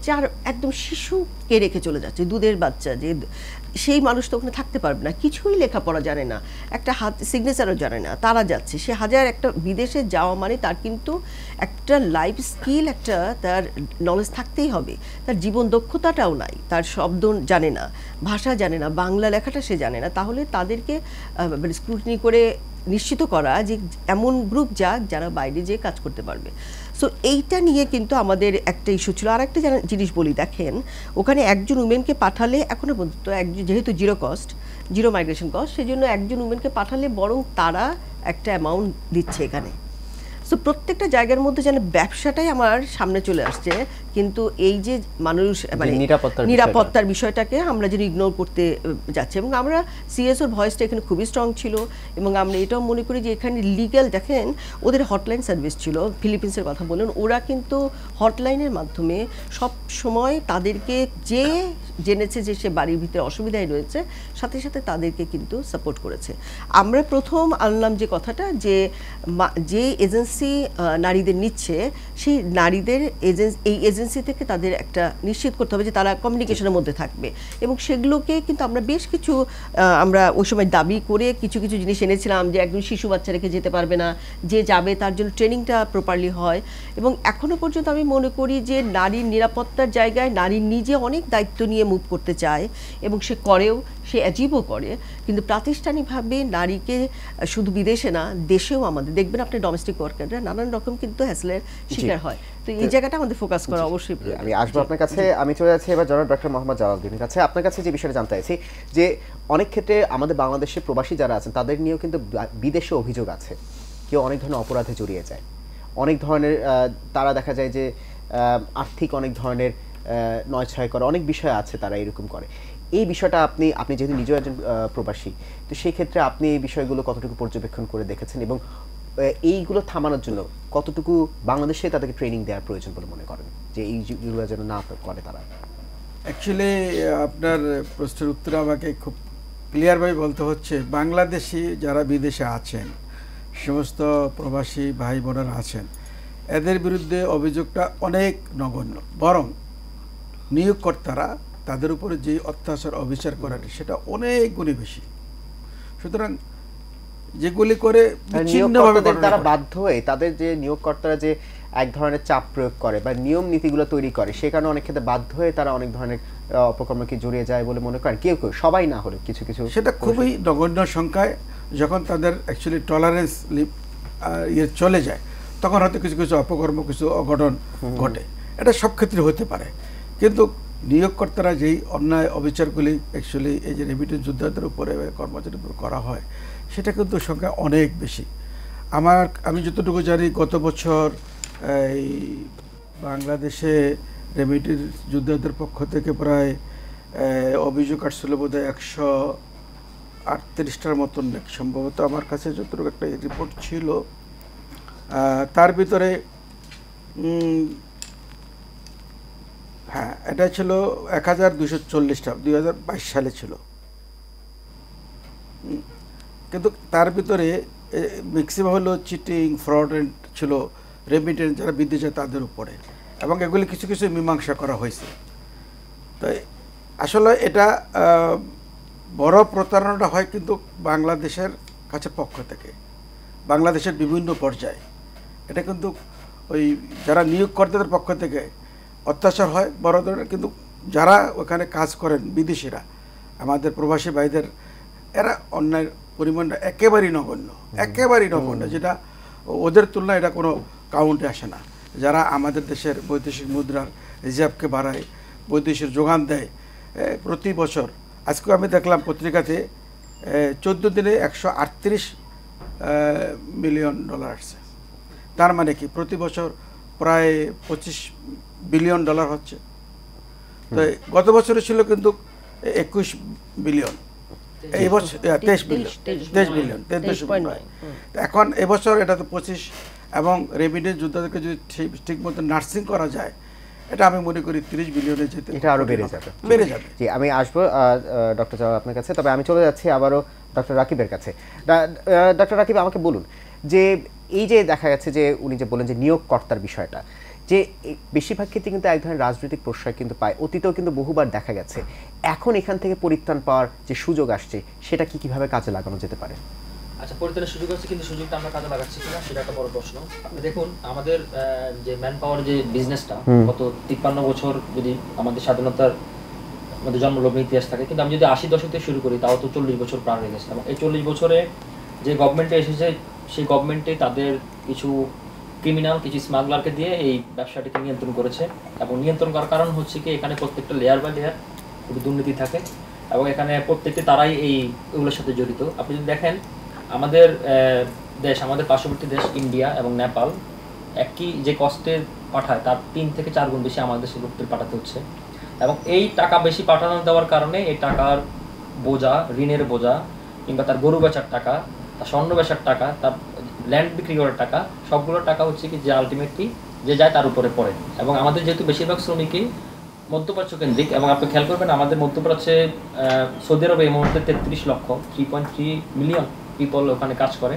একদম শিশুকে রেখে চলে যাচ্ছে, দুধের বাচ্চা, যে সেই মানুষ তো ওখানে থাকতে পারবে না, কিছুই লেখাপড়া জানে না, একটা হাত সিগনেচারও জানে না, তারা যাচ্ছে। সে হাজার একটা বিদেশে যাওয়া মানে তার কিন্তু একটা লাইফ স্কিল, একটা তার নলেজ থাকতেই হবে, তার জীবন দক্ষতাটাও নাই, তার শব্দ জানে না, ভাষা জানে না, বাংলা লেখাটা সে জানে না। তাহলে তাদেরকে মানে স্ক্রুটিনি করে নিশ্চিত করা যে এমন গ্রুপ যাক যারা বাইরে যেয়ে কাজ করতে পারবে। সো এইটা নিয়ে কিন্তু আমাদের একটা ইস্যু ছিল। আর একটা জিনিস বলি, দেখেন ওখানে একজন উমেনকে পাঠালে এখনও পর্যন্ত যেহেতু জিরো মাইগ্রেশন কস্ট, সেজন্য একজন উমেনকে পাঠালে বরং তারা একটা অ্যামাউন্ট দিচ্ছে এখানে। সো প্রত্যেকটা জায়গার মধ্যে যেন ব্যবসাটাই আমার সামনে চলে আসছে, কিন্তু এই যে মানুষ মানে নিরাপত্তার বিষয়টাকে আমরা যেন ইগনোর করতে যাচ্ছি। এবং আমরা সিএসওর ভয়েসটা এখানে খুবই স্ট্রং ছিল, এবং আমরা এটাও মনে করি যে এখানে লিগ্যাল, দেখেন ওদের হটলাইন সার্ভিস ছিল, ফিলিপিন্সের কথা বলুন, ওরা কিন্তু হটলাইনের মাধ্যমে সব সময় তাদেরকে যে জেনেছে যে সে বাড়ির ভিতরে অসুবিধায় রয়েছে, সাথে সাথে তাদেরকে কিন্তু সাপোর্ট করেছে। আমরা প্রথম আনলাম যে কথাটা যে এজেন্সি নারীদের নিচ্ছে, সেই নারীদের এই এজেন্সি থেকে তাদের একটা নিশ্চিত করতে হবে যে তারা কমিউনিকেশনের মধ্যে থাকবে, এবং সেগুলোকে কিন্তু আমরা বেশ কিছু আমরা ওই সময় দাবি করে কিছু কিছু জিনিস এনেছিলাম, যে একজন শিশু বাচ্চা রেখে যেতে পারবে না, যে যাবে তার জন্য ট্রেনিংটা প্রপারলি হয়। এবং এখনো পর্যন্ত আমি মনে করি যে নারীর নিরাপত্তার জায়গায় নারী নিজে অনেক দায়িত্ব নিয়ে মুভ করতে চায়, এবং সে করেও, সে অ্যাচিভও করে। কিন্তু প্রাতিষ্ঠানিকভাবে নারীকে শুধু বিদেশে না, দেশেও আমাদের দেখবেন আপনি ডোমেস্টিক ওয়ার্কাররা নানান রকম কিন্তু হ্যাসেলের শিকার হয়। তো এই জায়গাটা আমাদের ফোকাস করা অবশ্যই প্রয়োজন। আমি আসবো আপনার কাছে, আমি চলে যাচ্ছি এবার জনাব ডক্টর মোহাম্মদ জালালউদ্দিনের কাছে। আপনার কাছে যে বিষয়টা জানতে চাইছি, যে অনেক ক্ষেত্রে আমাদের বাংলাদেশে প্রবাসী যারা আছেন তাদের নিয়েও কিন্তু বিদেশে অভিযোগ আছে, কেউ অনেক ধরনের অপরাধে জড়িয়ে যায়, অনেক ধরনের তারা দেখা যায় যে আর্থিক অনেক ধরনের নয়ছয় করে, অনেক বিষয় আছে তারা এরকম করে। এই বিষয়টা আপনি যেহেতু নিজেও একজন প্রবাসী, তো সেই ক্ষেত্রে আপনি এই বিষয়গুলো কতটুকু পর্যবেক্ষণ করে দেখেছেন, এবং এইগুলো থামানোর জন্য কতটুকু বাংলাদেশে তাদেরকে ট্রেনিং দেওয়ার প্রয়োজন বলে মনে করেন, যে এইগুলো যেন না করে তারা? অ্যাকচুয়ালি আপনার প্রশ্নের উত্তরে আমাকে খুব ক্লিয়ারভাবে বলতে হচ্ছে, বাংলাদেশি যারা বিদেশে আছেন, সমস্ত প্রবাসী ভাই বোনেরা আছেন, এদের বিরুদ্ধে অভিযোগটা অনেক নগণ্য, বরং নিয়োগকর্তারা তাদের উপরে যে অত্যাচার অবিচার করেন সেটা অনেক গুণে বেশি। সুতরাং যেগুলি করে তারা বাধ্য হয়ে, তাদের যে নিয়োগকর্তারা যে এক ধরনের চাপ প্রয়োগ করে বা নিয়ম নীতিগুলো তৈরি করে, সে কারণে অনেক ক্ষেত্রে বাধ্য হয়ে তারা অনেক ধরনের অপকর্মকে জড়িয়ে যায় বলে মনে করেন কেউ কেউ, সবাই না হলে কিছু কিছু। সেটা খুবই নগণ্য সংখ্যায়, যখন তাদের অ্যাকচুয়ালি টলারেন্স চলে যায়, তখন হয়তো কিছু কিছু অপকর্ম, কিছু অঘটন ঘটে। এটা সব ক্ষেত্রে হতে পারে, কিন্তু নিয়োগকর্তারা যেই অন্যায় অবিচারগুলি অ্যাকচুয়ালি এই যে রেমিটেন্স যোদ্ধাদের উপরে, কর্মচারীদের উপর করা হয়, সেটা কিন্তু সংখ্যা অনেক বেশি। আমি যতটুকু জানি, গত বছর এই বাংলাদেশে রেমিটেন্স যোদ্ধাদের পক্ষ থেকে প্রায় অভিযোগ আসছিল বোধহয় 138টার মতন, সম্ভবত আমার কাছে যতটুকু একটা রিপোর্ট ছিল, তার ভিতরে হ্যাঁ এটা ছিল 1240টা 2022 সালে ছিল, কিন্তু তার ভিতরে ম্যাক্সিমাম হলো চিটিং, ফ্রডেন্ট ছিল রেমিটেন্স যারা বিদেশে তাদের উপরে, এবং এগুলি কিছু কিছু মীমাংসা করা হয়েছে। তাই আসলে এটা বড় প্রতারণাটা হয় কিন্তু বাংলাদেশের কাছে পক্ষ থেকে, বাংলাদেশের বিভিন্ন পর্যায়ে। এটা কিন্তু ওই যারা নিয়োগকর্তাদের পক্ষ থেকে অত্যাচার হয় বড় ধরনের, কিন্তু যারা ওখানে কাজ করেন বিদেশিরা, আমাদের প্রবাসী ভাইদের এরা অন্যায়ের পরিমাণটা একেবারেই নগণ্য, যেটা ওদের তুলনায় এটা কোনো কাউন্টে আসে না। যারা আমাদের দেশের বৈদেশিক মুদ্রার রিজার্ভকে বাড়ায়, বৈদেশিক যোগান দেয় প্রতি বছর। আজকেও আমি দেখলাম পত্রিকাতে 14 দিনে $138 মিলিয়ন আসছে। তার মানে কি প্রতি বছর প্রায় $25 বিলিয়ন হচ্ছে। তো গত বছরে ছিল কিন্তু 21 বিলিয়ন, এই বছর 23 বিলিয়ন। এখন এবছর এটা তো 25, এবং রেমিটেন্স যোদ্ধাদেরকে যদি ঠিক মতো নার্সিং করা যায়, এটা আমি মনে করি 30 বিলিয়নে যেতে এটা আরো বেড়ে যাবে। জি, আমি আসবো ডক্টর জাওয়াদ আপনার কাছে, তবে আমি চলে যাচ্ছি আবারও ডক্টর রাকিবের কাছে। ডক্টর রাকিব, আমাকে বলুন যে এই যে দেখা যাচ্ছে যে উনি যে বলেন যে নিয়োগকর্তার বিষয়টা, যে বেশিরভাগ ক্ষেত্রে কিন্তু এক ধরনের রাজনৈতিক প্রশ্রয় কিন্তু পায়, অতীতেও কিন্তু বহুবার দেখা গেছে। এখন এখান থেকে পরিত্রাণ পাওয়ার যে সুযোগ আসছে, সেটা কিভাবে কাজে লাগানো যেতে পারে? আচ্ছা, পরিত্রাণের সুযোগ আছে, কিন্তু সুযোগটা আমরা কাজে লাগাচ্ছি কিনা সেটা একটা বড় প্রশ্ন। আপনি দেখুন, আমাদের যে ম্যান পাওয়ার যে বিজনেসটা গত 53 বছর যদি আমাদের স্বাধীনতার আমাদের জন্মলগ্ন ইতিহাস থাকে, কিন্তু আমি যদি 80 দশক থেকে শুরু করি, তাও তো 40 বছর পার হয়ে গেছে। এবং এই 40 বছরে যে গভর্নমেন্টে এসেছে, সেই গভর্নমেন্টে তাদের কিছু ক্রিমিনাল, কিছু স্মাগলারকে দিয়ে এই ব্যবসাটিকে নিয়ন্ত্রণ করেছে। এবং নিয়ন্ত্রণ করার কারণ হচ্ছে কি, এখানে প্রত্যেকটা লেয়ার বাই লেয়ার খুবই দুর্নীতি থাকে, এবং এখানে প্রত্যেকটি তারাই এগুলোর সাথে জড়িত। আপনি যদি দেখেন, আমাদের দেশ, আমাদের পার্শ্ববর্তী দেশ ইন্ডিয়া এবং নেপাল একই যে কস্টে পাঠায়, তার 3 থেকে 4 গুণ বেশি আমাদের দেশের লোকদের পাঠাতে হচ্ছে। এবং এই টাকা বেশি পাঠানো দেওয়ার কারণে এই টাকার বোঝা, ঋণের বোঝা, কিংবা তার গরু বেচার টাকা, তার স্বর্ণ বেচার টাকা, তার ল্যান্ড বিক্রি করার টাকা, সবগুলো টাকা হচ্ছে কি যে আলটিমেটলি যে যায় তার উপরে পড়ে। এবং আমাদের যেহেতু বেশিরভাগ শ্রমিকই মধ্যপ্রাচ্য কেন্দ্রিক, এবং আপনি খেয়াল করবেন আমাদের মধ্যপ্রাচ্যে সৌদি আরবে এই মুহূর্তে 33 লক্ষ 3.3 মিলিয়ন পিপল ওখানে কাজ করে,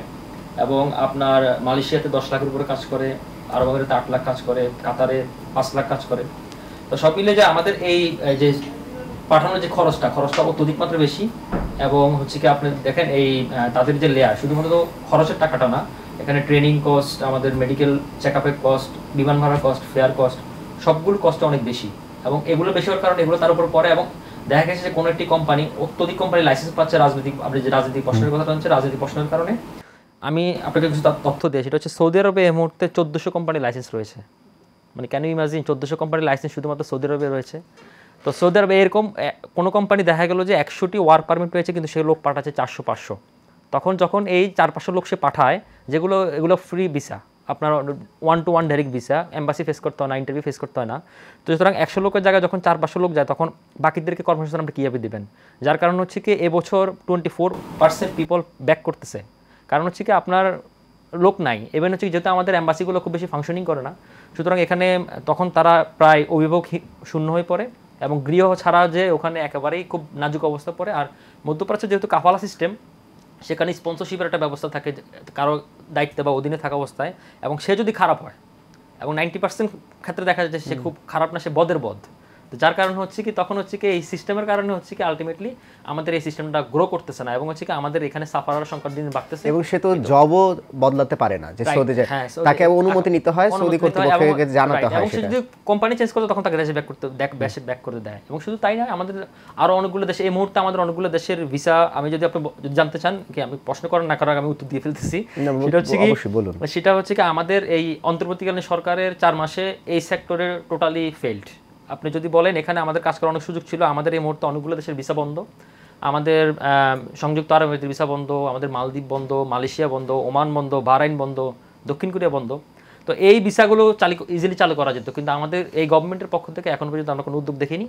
এবং আপনার মালয়েশিয়াতে 10 লাখের উপরে কাজ করে, আরব আমিরাতে 8 লাখ কাজ করে, কাতারে 5 লাখ কাজ করে। তো সব মিলে যে আমাদের এই যে পাঠানোর যে খরচটা অত্যধিক মাত্রা বেশি। এবং হচ্ছে কি আপনি দেখেন এই তাদের যে লেয়ার, শুধুমাত্র খরচের টাকাটা না, এখানে ট্রেনিং কস্ট, আমাদের মেডিকেল চেক আপের কস্ট, বিমান ভাড়ার কস্ট, ফেয়ার কস্ট, সবগুলো কস্ট অনেক বেশি। এবং এগুলো বেশি হওয়ার কারণে এগুলো তার উপর পড়ে। এবং দেখা গেছে যে কোনো একটি কোম্পানি, অত্যধিক কোম্পানি লাইসেন্স পাচ্ছে রাজনৈতিক, আপনি যে রাজনৈতিক প্রশ্নের কথা হচ্ছে, রাজনৈতিক প্রশ্নের কারণে আমি আপনাকে কিছু তথ্য দিই। সেটা হচ্ছে সৌদি আরবে এই মুহূর্তে 1400 কোম্পানি লাইসেন্স রয়েছে। মানে ক্যান ইউ ইমাজিন, 1400 কোম্পানির লাইসেন্স শুধুমাত্র সৌদি আরবে রয়েছে। তো সৌদি আরবে এরকম কোনো কোম্পানি দেখা গেল যে 100টি ওয়ার্ক পারমিট রয়েছে, কিন্তু সেই লোক পাঠাচ্ছে 400-500। যখন এই 400-500 লোক সে পাঠায়, এগুলো ফ্রি ভিসা, আপনার 1-to-1 direct visa, embassy face করতে হয় না, ইন্টারভিউ ফেস করতে হয় না। তো সুতরাং 100 লোকের জায়গায় যখন 400-500 লোক যায়, তখন বাকিদেরকে কর্মসংস্থান আপনি কীভাবে দেবেন? যার কারণ হচ্ছে কি এবছর 24% পিপল ব্যাক করতেছে। কারণ হচ্ছে কি আপনার লোক নাই। এবার হচ্ছে যেহেতু আমাদের এম্বাসিগুলো খুব বেশি ফাংশনিং করে না, সুতরাং এখানে তখন তারা প্রায় অভিভাবক শূন্য হয়ে পড়ে, এবং গৃহ ছাড়া যে ওখানে একেবারেই খুব নাজুক অবস্থা পড়ে। আর মধ্যপ্রাচ্যে যেহেতু কাফালা সিস্টেম, সেখানে স্পন্সরশিপের একটা ব্যবস্থা থাকে কারো দায়িত্বে বা অধীনে থাকা অবস্থায়, এবং সে যদি খারাপ হয়, এবং 90% ক্ষেত্রে দেখা যাচ্ছে সে খুব খারাপ না, সে বদের বদ। তো যার কারণ হচ্ছে কি তখন হচ্ছে কি এই সিস্টেমের কারণে হচ্ছে কি আলটিমেটলি আমাদের এই সিস্টেমটা গ্রো করতেছে না, এবং হচ্ছে কি আমাদের এখানে সাফারার সংখ্যা দিন বাড়তেছে। এবং সে তো জবও বদলাতে পারে না, যে সৌদি যায় তাকে অনুমতি নিতে হয়, সৌদি কর্তৃপক্ষকে জানাতে হয়। এবং সে যদি কোম্পানি চেঞ্জ করে তখন তাকে দেশে ব্যাক করতে দেয়। এবং শুধু তাই না, আমাদের আরো অনেকগুলো দেশে এই মুহূর্তে আমাদের অনেকগুলো দেশের ভিসা, আমি যদি আপনি জানতে চান কি, আমি প্রশ্ন করার না করার আমি উত্তর দিয়ে ফেলতেছি। সেটা হচ্ছে কি, সেটা হচ্ছে কি আমাদের এই অন্তর্বর্তীকালীন সরকারের 4 মাসে এই সেক্টরে টোটালি ফেইল্ড। আপনি যদি বলেন এখানে আমাদের কাজ করার অনেক সুযোগ ছিল, আমাদের এই মুহূর্তে অনেকগুলো দেশের ভিসা বন্ধ, আমাদের সংযুক্ত আরব আমিরাতের ভিসা বন্ধ, আমাদের মালদ্বীপ বন্ধ, মালয়েশিয়া বন্ধ, ওমান বন্ধ, বাহরাইন বন্ধ, দক্ষিণ কোরিয়া বন্ধ। তো এই ভিসাগুলো ইজিলি চালু করা যেত, কিন্তু আমাদের এই গভর্নমেন্টের পক্ষ থেকে এখন পর্যন্ত আমরা কোনো উদ্যোগ দেখিনি।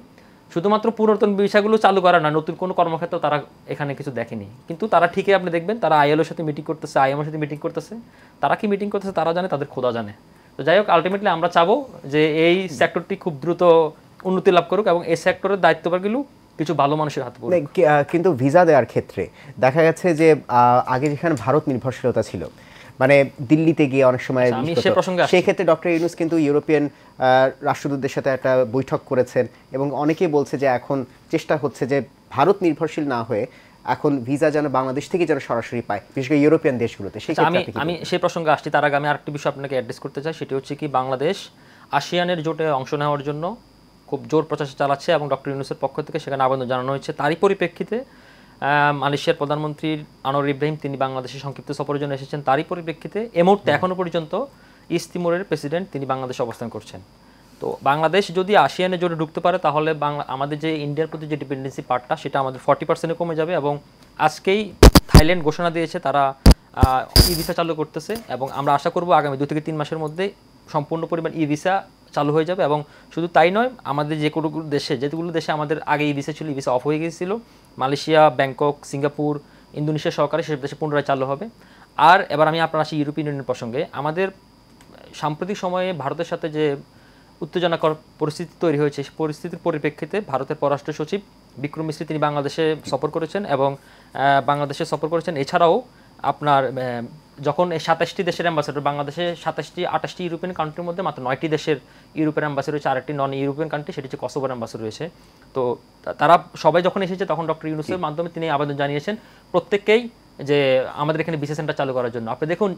শুধুমাত্র পুরাতন ভিসাগুলো চালু করা না, নতুন কোনো কর্মক্ষেত্র তারা এখানে কিছু দেখেনি। কিন্তু তারা ঠিকই আপনি দেখবেন তারা আইএলওর সাথে মিটিং করতেছে, আইএমওর সাথে মিটিং করতেছে। তারা কি মিটিং করতেছে তারা জানে, তাদের খোদা জানে। তো যাই হোক, আলটিমেটলি আমরা চাবো যে এই সেক্টরটি খুব দ্রুত উন্নতি লাভ করুক, এবং এই সেক্টরের দায়িত্বভারগুলো কিছু ভালো মানুষের হাতে পড়ুক। কিন্তু ভিসা দেওয়ার ক্ষেত্রে দেখা যাচ্ছে যে আগে যেখানে ভারত নির্ভরশীলতা ছিল, মানে দিল্লিতে গিয়ে অনেক সময়, সেই ক্ষেত্রে ডক্টর ইউনূস কিন্তু ইউরোপিয়ান রাষ্ট্রদূতদের সাথে একটা বৈঠক করেছেন, এবং অনেকেই বলছে যে এখন চেষ্টা হচ্ছে যে ভারত নির্ভরশীল না হয়ে এখন ভিসা যেন বাংলাদেশ থেকে যেন সরাসরি পায়, বিশেষ করে ইউরোপিয়ান দেশগুলোতে। আমি সেই প্রসঙ্গে আসছি, তার আগে আমি আরেকটি বিষয় আপনাকে অ্যাড্রেস করতে চাই। সেটি হচ্ছে কি, বাংলাদেশ আসিয়ানের জোটে অংশ নেওয়ার জন্য খুব জোর প্রচেষ্টা চালাচ্ছে এবং ডক্টর ইউনূসের পক্ষ থেকে সেখানে আবেদন জানানো হয়েছে। তারই পরিপ্রেক্ষিতে মালয়েশিয়ার প্রধানমন্ত্রী আনোয়ার ইব্রাহিম তিনি বাংলাদেশে সংক্ষিপ্ত সফরের জন্য এসেছেন। তারই পরিপ্রেক্ষিতে এ মুহূর্তে এখনও পর্যন্ত ইস্ট তিমুরের প্রেসিডেন্ট তিনি বাংলাদেশে অবস্থান করছেন। তো বাংলাদেশ যদি আসিয়ানে জোরে ঢুকতে পারে তাহলে আমাদের যে ইন্ডিয়ার প্রতি যে ডিপেন্ডেন্সি পার্টটা সেটা আমাদের 40% কমে যাবে। এবং আজকেই থাইল্যান্ড ঘোষণা দিয়েছে তারা ই ভিসা চালু করতেছে এবং আমরা আশা করব আগামী 2 থেকে 3 মাসের মধ্যে সম্পূর্ণ পরিমাণ ই ভিসা চালু হয়ে যাবে। এবং শুধু তাই নয়, আমাদের যেগুলো দেশে আমাদের আগে ই ভিসা ছিল, ই ভিসা অফ হয়ে গিয়েছিল, মালয়েশিয়া, ব্যাংকক, সিঙ্গাপুর, ইন্দোনেশিয়া সহকারে সেসব দেশে পুনরায় চালু হবে। আর এবার আমি আপনার আসি ইউরোপিয়ান ইউনিয়নের প্রসঙ্গে। আমাদের সাম্প্রতিক সময়ে ভারতের সাথে যে উত্তেজনাকর পরিস্থিতি তৈরি হয়েছে, সেই পরিস্থিতির পরিপ্রেক্ষিতে ভারতের পররাষ্ট্র সচিব বিক্রম মিশ্রি তিনি বাংলাদেশে সফর করেছেন এবং এছাড়াও আপনার যখন এই 27টি দেশের অ্যাম্বাসেডর, বাংলাদেশে 27টি-28টি ইউরোপিয়ান কান্ট্রির মধ্যে মাত্র 9টি দেশের ইউরোপিয়ান অ্যাম্বাসেডর রয়েছে, আরেকটি নন ইউরোপিয়ান কান্ট্রি সেটি হচ্ছে কসোভোর অ্যাম্বাসেডর রয়েছে। তো তারা সবাই যখন এসেছে তখন ডক্টর ইউনূসের মাধ্যমে তিনি আবেদন জানিয়েছেন প্রত্যেককেই যে আমাদের এখানে ভিসা সেন্টার চালু করার জন্য। আপনি দেখুন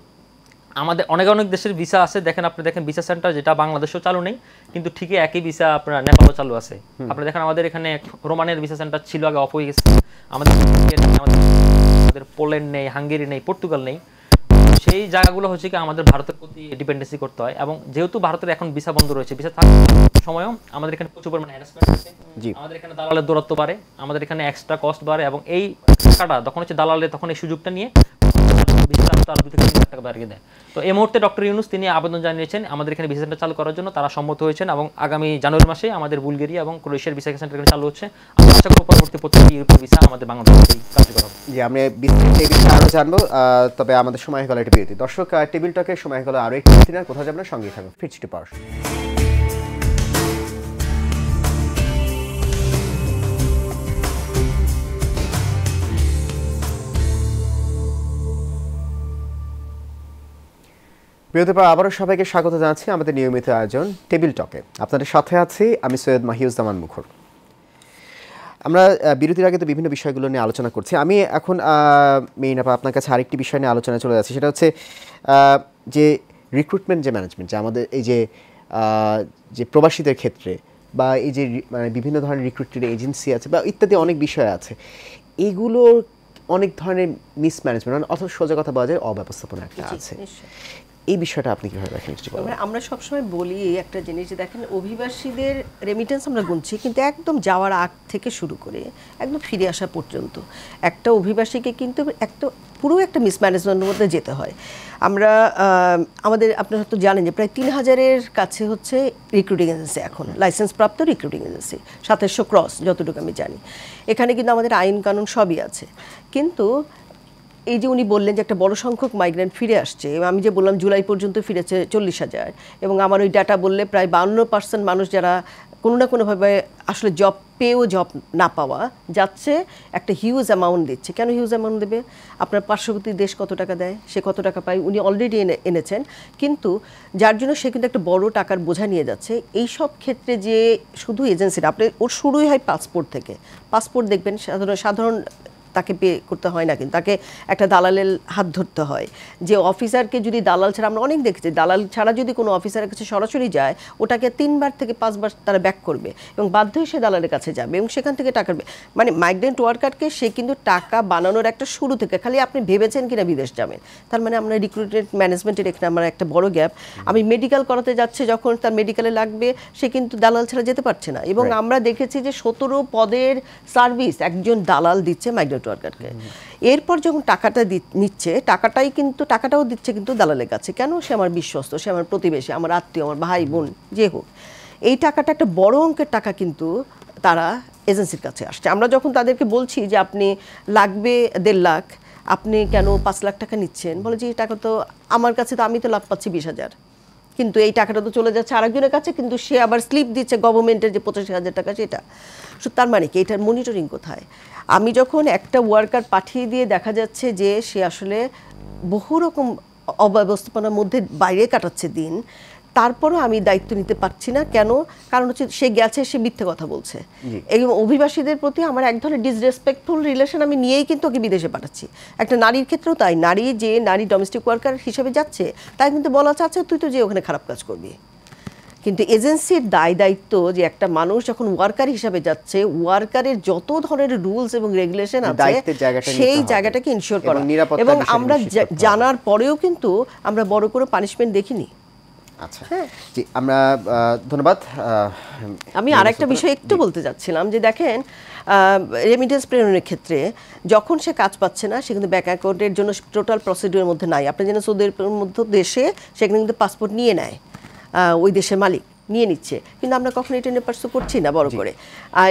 আমাদের অনেক দেশের ভিসা আছে, আপনি দেখেন ভিসা সেন্টার যেটা বাংলাদেশেও চালু নেই, কিন্তু ঠিকই একই ভিসা আপনার নেপালও চালু আছে। আপনি দেখেন আমাদের এখানে রোমানের ভিসা সেন্টার ছিল, আগে অফ হয়ে গেছে। আমাদের পোল্যান্ড নেই, হাঙ্গেরি নেই, পর্তুগাল নেই। সেই জায়গাগুলো হচ্ছে কি আমাদের ভারতের প্রতি ডিপেন্ডেন্সি করতে হয়। এবং যেহেতু ভারতের এখন ভিসা বন্ধ রয়েছে, ভিসা থাকার সময়ও আমাদের এখানে প্রচুর পরিমাণে হ্যারাসমেন্ট আছে, আমাদের এখানে দালালের দূরত্ব বাড়ে, আমাদের এখানে এক্সট্রা কস্ট বাড়ে। এবং এই টাকাটা তখন হচ্ছে দালালে তখন এই সুযোগটা নিয়ে তারা 2 থেকে 3 লাখ টাকা বাড়িয়ে দেয়। তো এই মুহূর্তে ডক্টর ইউনূস তিনি আবেদন জানিয়েছেন আমাদের এখানে ভিসা সেন্টার চালু করার জন্য, তারা সম্মত হয়েছেন এবং আগামী জানুয়ারি মাসে আমাদের বুলগেরিয়া এবং ক্রোয়েশিয়ার ভিসা সেন্টার এখানে চালু হচ্ছে। আমরা আশা করব পরবর্তী প্রত্যেকটি ইউরোপীয় ভিসা আমাদের বাংলাদেশে কার্যকর হবে। জি, আমরা বিস্তারিত এই বিষয়ে আরও জানবো, তবে আমাদের সময় হয়ে গেল একটা বিরতি। দর্শক, টেবিল টকের সময় হয়ে গেল আরও একটি বিরতি, কোথাও যাবেন না, সঙ্গেই থাকুন, ফিরছি একটু পর। বিরতির পর আবারও সবাইকে স্বাগত জানাচ্ছি আমাদের নিয়মিত আয়োজন টেবিল টকে। আপনাদের সাথে আছি আমি সৈয়দ মাহিউজ্জামান মুখর। আমরা বিরতির আগে তো বিভিন্ন বিষয়গুলো নিয়ে আলোচনা করছি। আমি এখন মেইন আপনার কাছে আরেকটি বিষয় নিয়ে আলোচনা চলে যাচ্ছি, সেটা হচ্ছে যে রিক্রুটমেন্ট যে ম্যানেজমেন্ট, যে আমাদের এই যে প্রবাসীদের ক্ষেত্রে বা এই যে মানে বিভিন্ন ধরনের রিক্রুটমেন্ট এজেন্সি আছে বা ইত্যাদি অনেক বিষয় আছে, এগুলোর অনেক ধরনের মিসম্যানেজমেন্ট, অথবা সোজা কথা বলা যায় অব্যবস্থাপনা একটা আছে। এই বিষয়টা আপনি কিভাবে দেখেন? আমরা সবসময় বলি একটা জিনিস, যে দেখেন অভিবাসীদের রেমিটেন্স আমরা গুনছি, কিন্তু একদম যাওয়ার আগ থেকে শুরু করে একদম ফিরে আসা পর্যন্ত একটা অভিবাসীকে কিন্তু পুরো একটা মিসম্যানেজমেন্টের মধ্যে যেতে হয়। আমরা আপনারা হয়তো জানেন যে প্রায় 3000-এর কাছে হচ্ছে রিক্রুটিং এজেন্সি, এখন লাইসেন্স প্রাপ্ত রিক্রুটিং এজেন্সি, 2700 ক্রস যতটুকু আমি জানি। এখানে কিন্তু আমাদের আইন কানুন সবই আছে। কিন্তু এই যে উনি বললেন যে একটা বড় সংখ্যক মাইগ্রেন্ট ফিরে আসছে, এবং আমি যে বললাম জুলাই পর্যন্ত ফিরেছে 40,000, এবং আমার ওই ডাটা বললে প্রায় 52% মানুষ যারা কোনো না কোনোভাবে আসলে জব পেয়েও জব না পাওয়া যাচ্ছে, একটা হিউজ অ্যামাউন্ট দিচ্ছে। কেন হিউজ অ্যামাউন্ট দেবে? আপনার পার্শ্ববর্তী দেশ কত টাকা দেয়, সে কত টাকা পায়, উনি অলরেডি এনেছেন, কিন্তু যার জন্য সে কিন্তু একটা বড় টাকার বোঝা নিয়ে যাচ্ছে। এই সব ক্ষেত্রে যে শুধু এজেন্সিটা, আপনি ওর শুরুই হয় পাসপোর্ট থেকে। পাসপোর্ট দেখবেন সাধারণ তাকে পে করতে হয় না, কিন্তু তাকে একটা দালালের হাত ধরতে হয়। যে অফিসারকে যদি দালাল ছাড়া, আমরা অনেক দেখেছি দালাল ছাড়া যদি কোনো অফিসারের কাছে সরাসরি যায়, ওটাকে 3বার থেকে 5বার তারা ব্যাক করবে এবং বাধ্য হয়ে সে দালালের কাছে যাবে এবং সেখান থেকে টাকা, মানে মাইগ্রেন্ট ওয়ার্কারকে সে কিন্তু টাকা বানানোর একটা শুরু থেকে, খালি আপনি ভেবেছেন কিনা বিদেশ যাবেন। তার মানে আমরা রিক্রুটমেন্ট ম্যানেজমেন্টের এখানে আমার একটা বড় গ্যাপ। আমি মেডিকেল করাতে যাচ্ছে, যখন তার মেডিকেলে লাগবে সে কিন্তু দালাল ছাড়া যেতে পারছে না। এবং আমরা দেখেছি যে 17 পদের সার্ভিস একজন দালাল দিচ্ছে মাইগ্রেন্ট ওয়ার্কারকে। এরপর যখন টাকাটা নিচ্ছে, টাকাটাও দিচ্ছে কিন্তু দালালের কাছে। কেন? সে আমার বিশ্বস্ত, সে আমার প্রতিবেশী, আমার আত্মীয়, আমার ভাই বোন, যে হোক। এই টাকাটা একটা বড় অঙ্কের টাকা কিন্তু তারা এজেন্সির কাছে আসছে। আমরা যখন তাদেরকে বলছি যে আপনি লাগবে 1.5 লাখ, আপনি কেন 5 লাখ টাকা নিচ্ছেন, বলে যে এই টাকা তো আমার কাছে, তো আমি তো লাভ পাচ্ছি 20,000, কিন্তু এই টাকাটা তো চলে যাচ্ছে আরেকজনের কাছে, কিন্তু সে আবার স্লিপ দিচ্ছে গভর্নমেন্টের যে 85,000 টাকা সেটা। তার মানে কি এটার মনিটরিং কোথায়? আমি যখন একটা ওয়ার্কার পাঠিয়ে দিয়ে দেখা যাচ্ছে যে সে আসলে বহু রকম অব্যবস্থাপনার মধ্যে বাইরে কাটাচ্ছে দিন, তারপরও আমি দায়িত্ব নিতে পারছি না। কেন? কারণ হচ্ছে সে গেছে, সে মিথ্যে কথা বলছে। এই অভিবাসীদের প্রতি আমার এক ধরনের ডিসরেসপেক্টফুল রিলেশন আমি নিয়েই কিন্তু ওকে বিদেশে পাঠাচ্ছি। একটা নারীর ক্ষেত্রেও তাই। নারী ডোমেস্টিক ওয়ার্কার হিসেবে যাচ্ছে, তাই কিন্তু বলা চাচ্ছে তুই তো যে ওখানে খারাপ কাজ করবি, কিন্তু এজেন্সির দায় দায়িত্ব যে একটা মানুষ যখন ওয়ার্কার হিসাবে যাচ্ছে, ওয়ার্কারের যত ধরনের রুলস এবং রেগুলেশন আছে দায়িত্বের জায়গাটা নিতে সেই হবে। জায়গাটাকে ইনশিওর এবং করা। নিরাপত্তার এবং বিষয়টা আমরা নিশ্চিত করতে হবে। জানার পরেও কিন্তু আমরা বড় করে পানিশমেন্ট দেখিনি। আচ্ছা, জি, আমরা ধন্যবাদ। আমি আরেকটা বিষয় একটু বলতে চাচ্ছিলাম যে দেখেন, রেমিটেন্স প্রেরণের ক্ষেত্রে যখন সে কাজ পাচ্ছে না, সে কিন্তু ব্যাংক অ্যাকাউন্টের জন্য টোটাল প্রসিডিউরের মধ্যে নাই। আপনি যেন সৌদি আরবের মধ্যে দেশে সেখানে কিন্তু পাসপোর্ট নিয়ে নেয় ওই দেশের মালিক নিয়ে নিচ্ছে, কিন্তু আমরা কখনো এটা নিয়ে পার্সু করছি না বড় করে।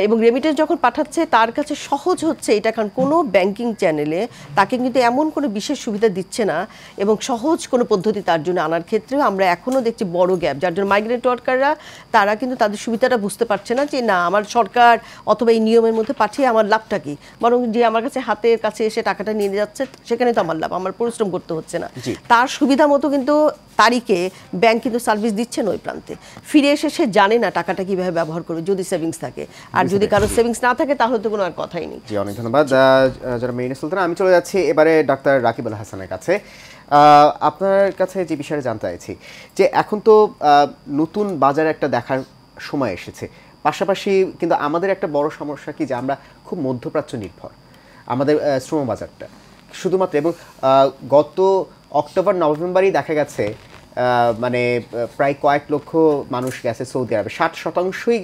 এবং রেমিটেন্স যখন পাঠাচ্ছে তার কাছে সহজ হচ্ছে এটা, কারণ কোনো ব্যাংকিং চ্যানেলে তাকে কিন্তু এমন কোনো বিশেষ সুবিধা দিচ্ছে না এবং সহজ কোনো পদ্ধতি তার জন্য আনার ক্ষেত্রেও আমরা এখনও দেখছি বড় গ্যাপ, যার জন্য মাইগ্রেন্ট ওয়ার্কাররা তারা কিন্তু তাদের সুবিধাটা বুঝতে পারছে না যে না আমার সরকার অথবা এই নিয়মের মধ্যে পাঠিয়ে আমার লাভটা কি, বরং যে আমার কাছে হাতের কাছে এসে টাকাটা নিয়ে যাচ্ছে সেখানে তো আমার লাভ, আমার পরিশ্রম করতে হচ্ছে না। তার সুবিধা মতো কিন্তু তারিখে ব্যাংক কিন্তু সার্ভিস দিচ্ছে না ওই প্রান্তে। ফিরে এসে সে জানে না টাকাটা কিভাবে ব্যবহার করবে যদি সেভিংস থাকে, আর যদি কারো সেভিংস না থাকে তাহলে তো কোনো আর কথাই নেই। জি, অনেক ধন্যবাদ যারা মেরিনা সুলতানা। আমি চলে যাচ্ছি এবারে ডাক্তার রাকিব আল হাসানের কাছে। আপনার কাছে যে বিষয়ে জানতে চাইছি যে এখন তো নতুন বাজার একটা দেখার সময় এসেছে, পাশাপাশি কিন্তু আমাদের একটা বড় সমস্যা কি যে আমরা খুব মধ্যপ্রাচ্য নির্ভর আমাদের শ্রম বাজারটা শুধুমাত্র, এবং গত অক্টোবর নভেম্বরই দেখা গেছে মানে প্রায় কয়েক লক্ষ মানুষ গেছে সৌদি আরবে, 60%ই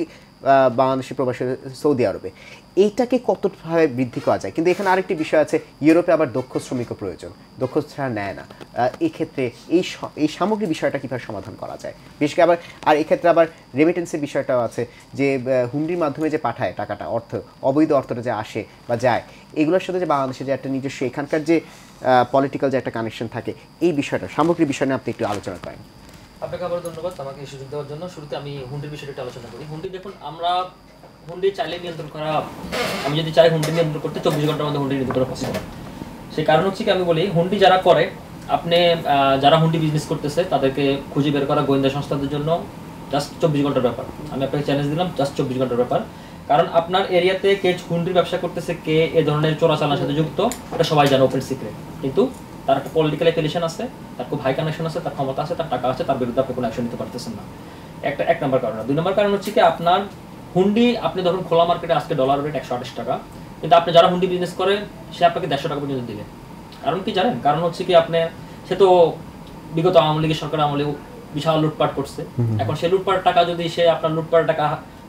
বাংলাদেশি প্রবাসী সৌদি আরবে। এইটাকে কতভাবে বৃদ্ধি করা যায়? কিন্তু এখানে আরেকটি বিষয় আছে, ইউরোপে আবার দক্ষ শ্রমিকও প্রয়োজন, দক্ষ ছাড়া নেয় না। এই ক্ষেত্রে এই সামগ্রিক বিষয়টা কীভাবে সমাধান করা যায়? বিশেষ করে আবার আর এক্ষেত্রে আবার রেমিটেন্সের বিষয়টাও আছে, যে হুন্ডির মাধ্যমে যে পাঠায় টাকাটা, অর্থ অবৈধ অর্থটা যে আসে বা যায়, এগুলোর সাথে যে বাংলাদেশে যে একটা নিজস্ব এখানকার যে পলিটিক্যাল যে একটা কানেকশন থাকে, এই বিষয়টা সামগ্রিক বিষয় নিয়ে আপনি একটু আলোচনা করেন। আপনাকে আবার ধন্যবাদ আমাকে এই সুযোগ দেওয়ার জন্য। শুরুতে আমি হুন্ডির বিষয়টা একটু আলোচনা করি। হুন্ডি দেখুন, আমরা হুন্ডি চাইলে নিয়ন্ত্রণ করা, আমি যদি চাই হুন্ডি নিয়ন্ত্রণ করতে 24 ঘন্টার মধ্যে হুন্ডি নিয়ন্ত্রণ করা পসিবল। সেই কারণ হচ্ছে কি, আমি বলি হুন্ডি যারা করে, আপনি যারা হুন্ডি বিজনেস করতেছে তাদেরকে খুঁজে বের করা গোয়েন্দা সংস্থাদের জন্য জাস্ট 24 ঘন্টার ব্যাপার। আমি আপনাকে চ্যালেঞ্জ দিলাম, জাস্ট 24 ঘন্টার ব্যাপার। কারণ আপনার এরিয়াতে কে হুন্ডির ব্যবসা করতেছে, কে এ ধরনের চোরাচালানের সাথে যুক্ত, এটা সবাই জানে, ওপেন সিক্রেট। কিন্তু তার একটা পলিটিক্যাল অ্যাফিলিয়েশন আছে, তার খুব হাই কানেকশন আছে, তার ক্ষমতা আছে, তার টাকা আছে, তার বিরুদ্ধে আপনি কোনো অ্যাকশন নিতে পারতেছেন না। এক নম্বর কারণ। 2 নম্বর কারণ হচ্ছে কি, আপনার হুন্ডি, আপনি ধরুন খোলা মার্কেটে আজকে ডলার রেট 128 টাকা, কিন্তু আপনি যারা হুন্ডি বিজনেস করে সে আপনাকে 150 টাকা পর্যন্ত দিবে। কারণ কি জানেন? কারণ হচ্ছে কি, আপনি সে তো বিগত আওয়ামী লীগের সরকার আমলেও বিশাল লুটপাট করছে। এখন সে লুটপাট টাকা যদি সে আপনার লুটপাট টাকা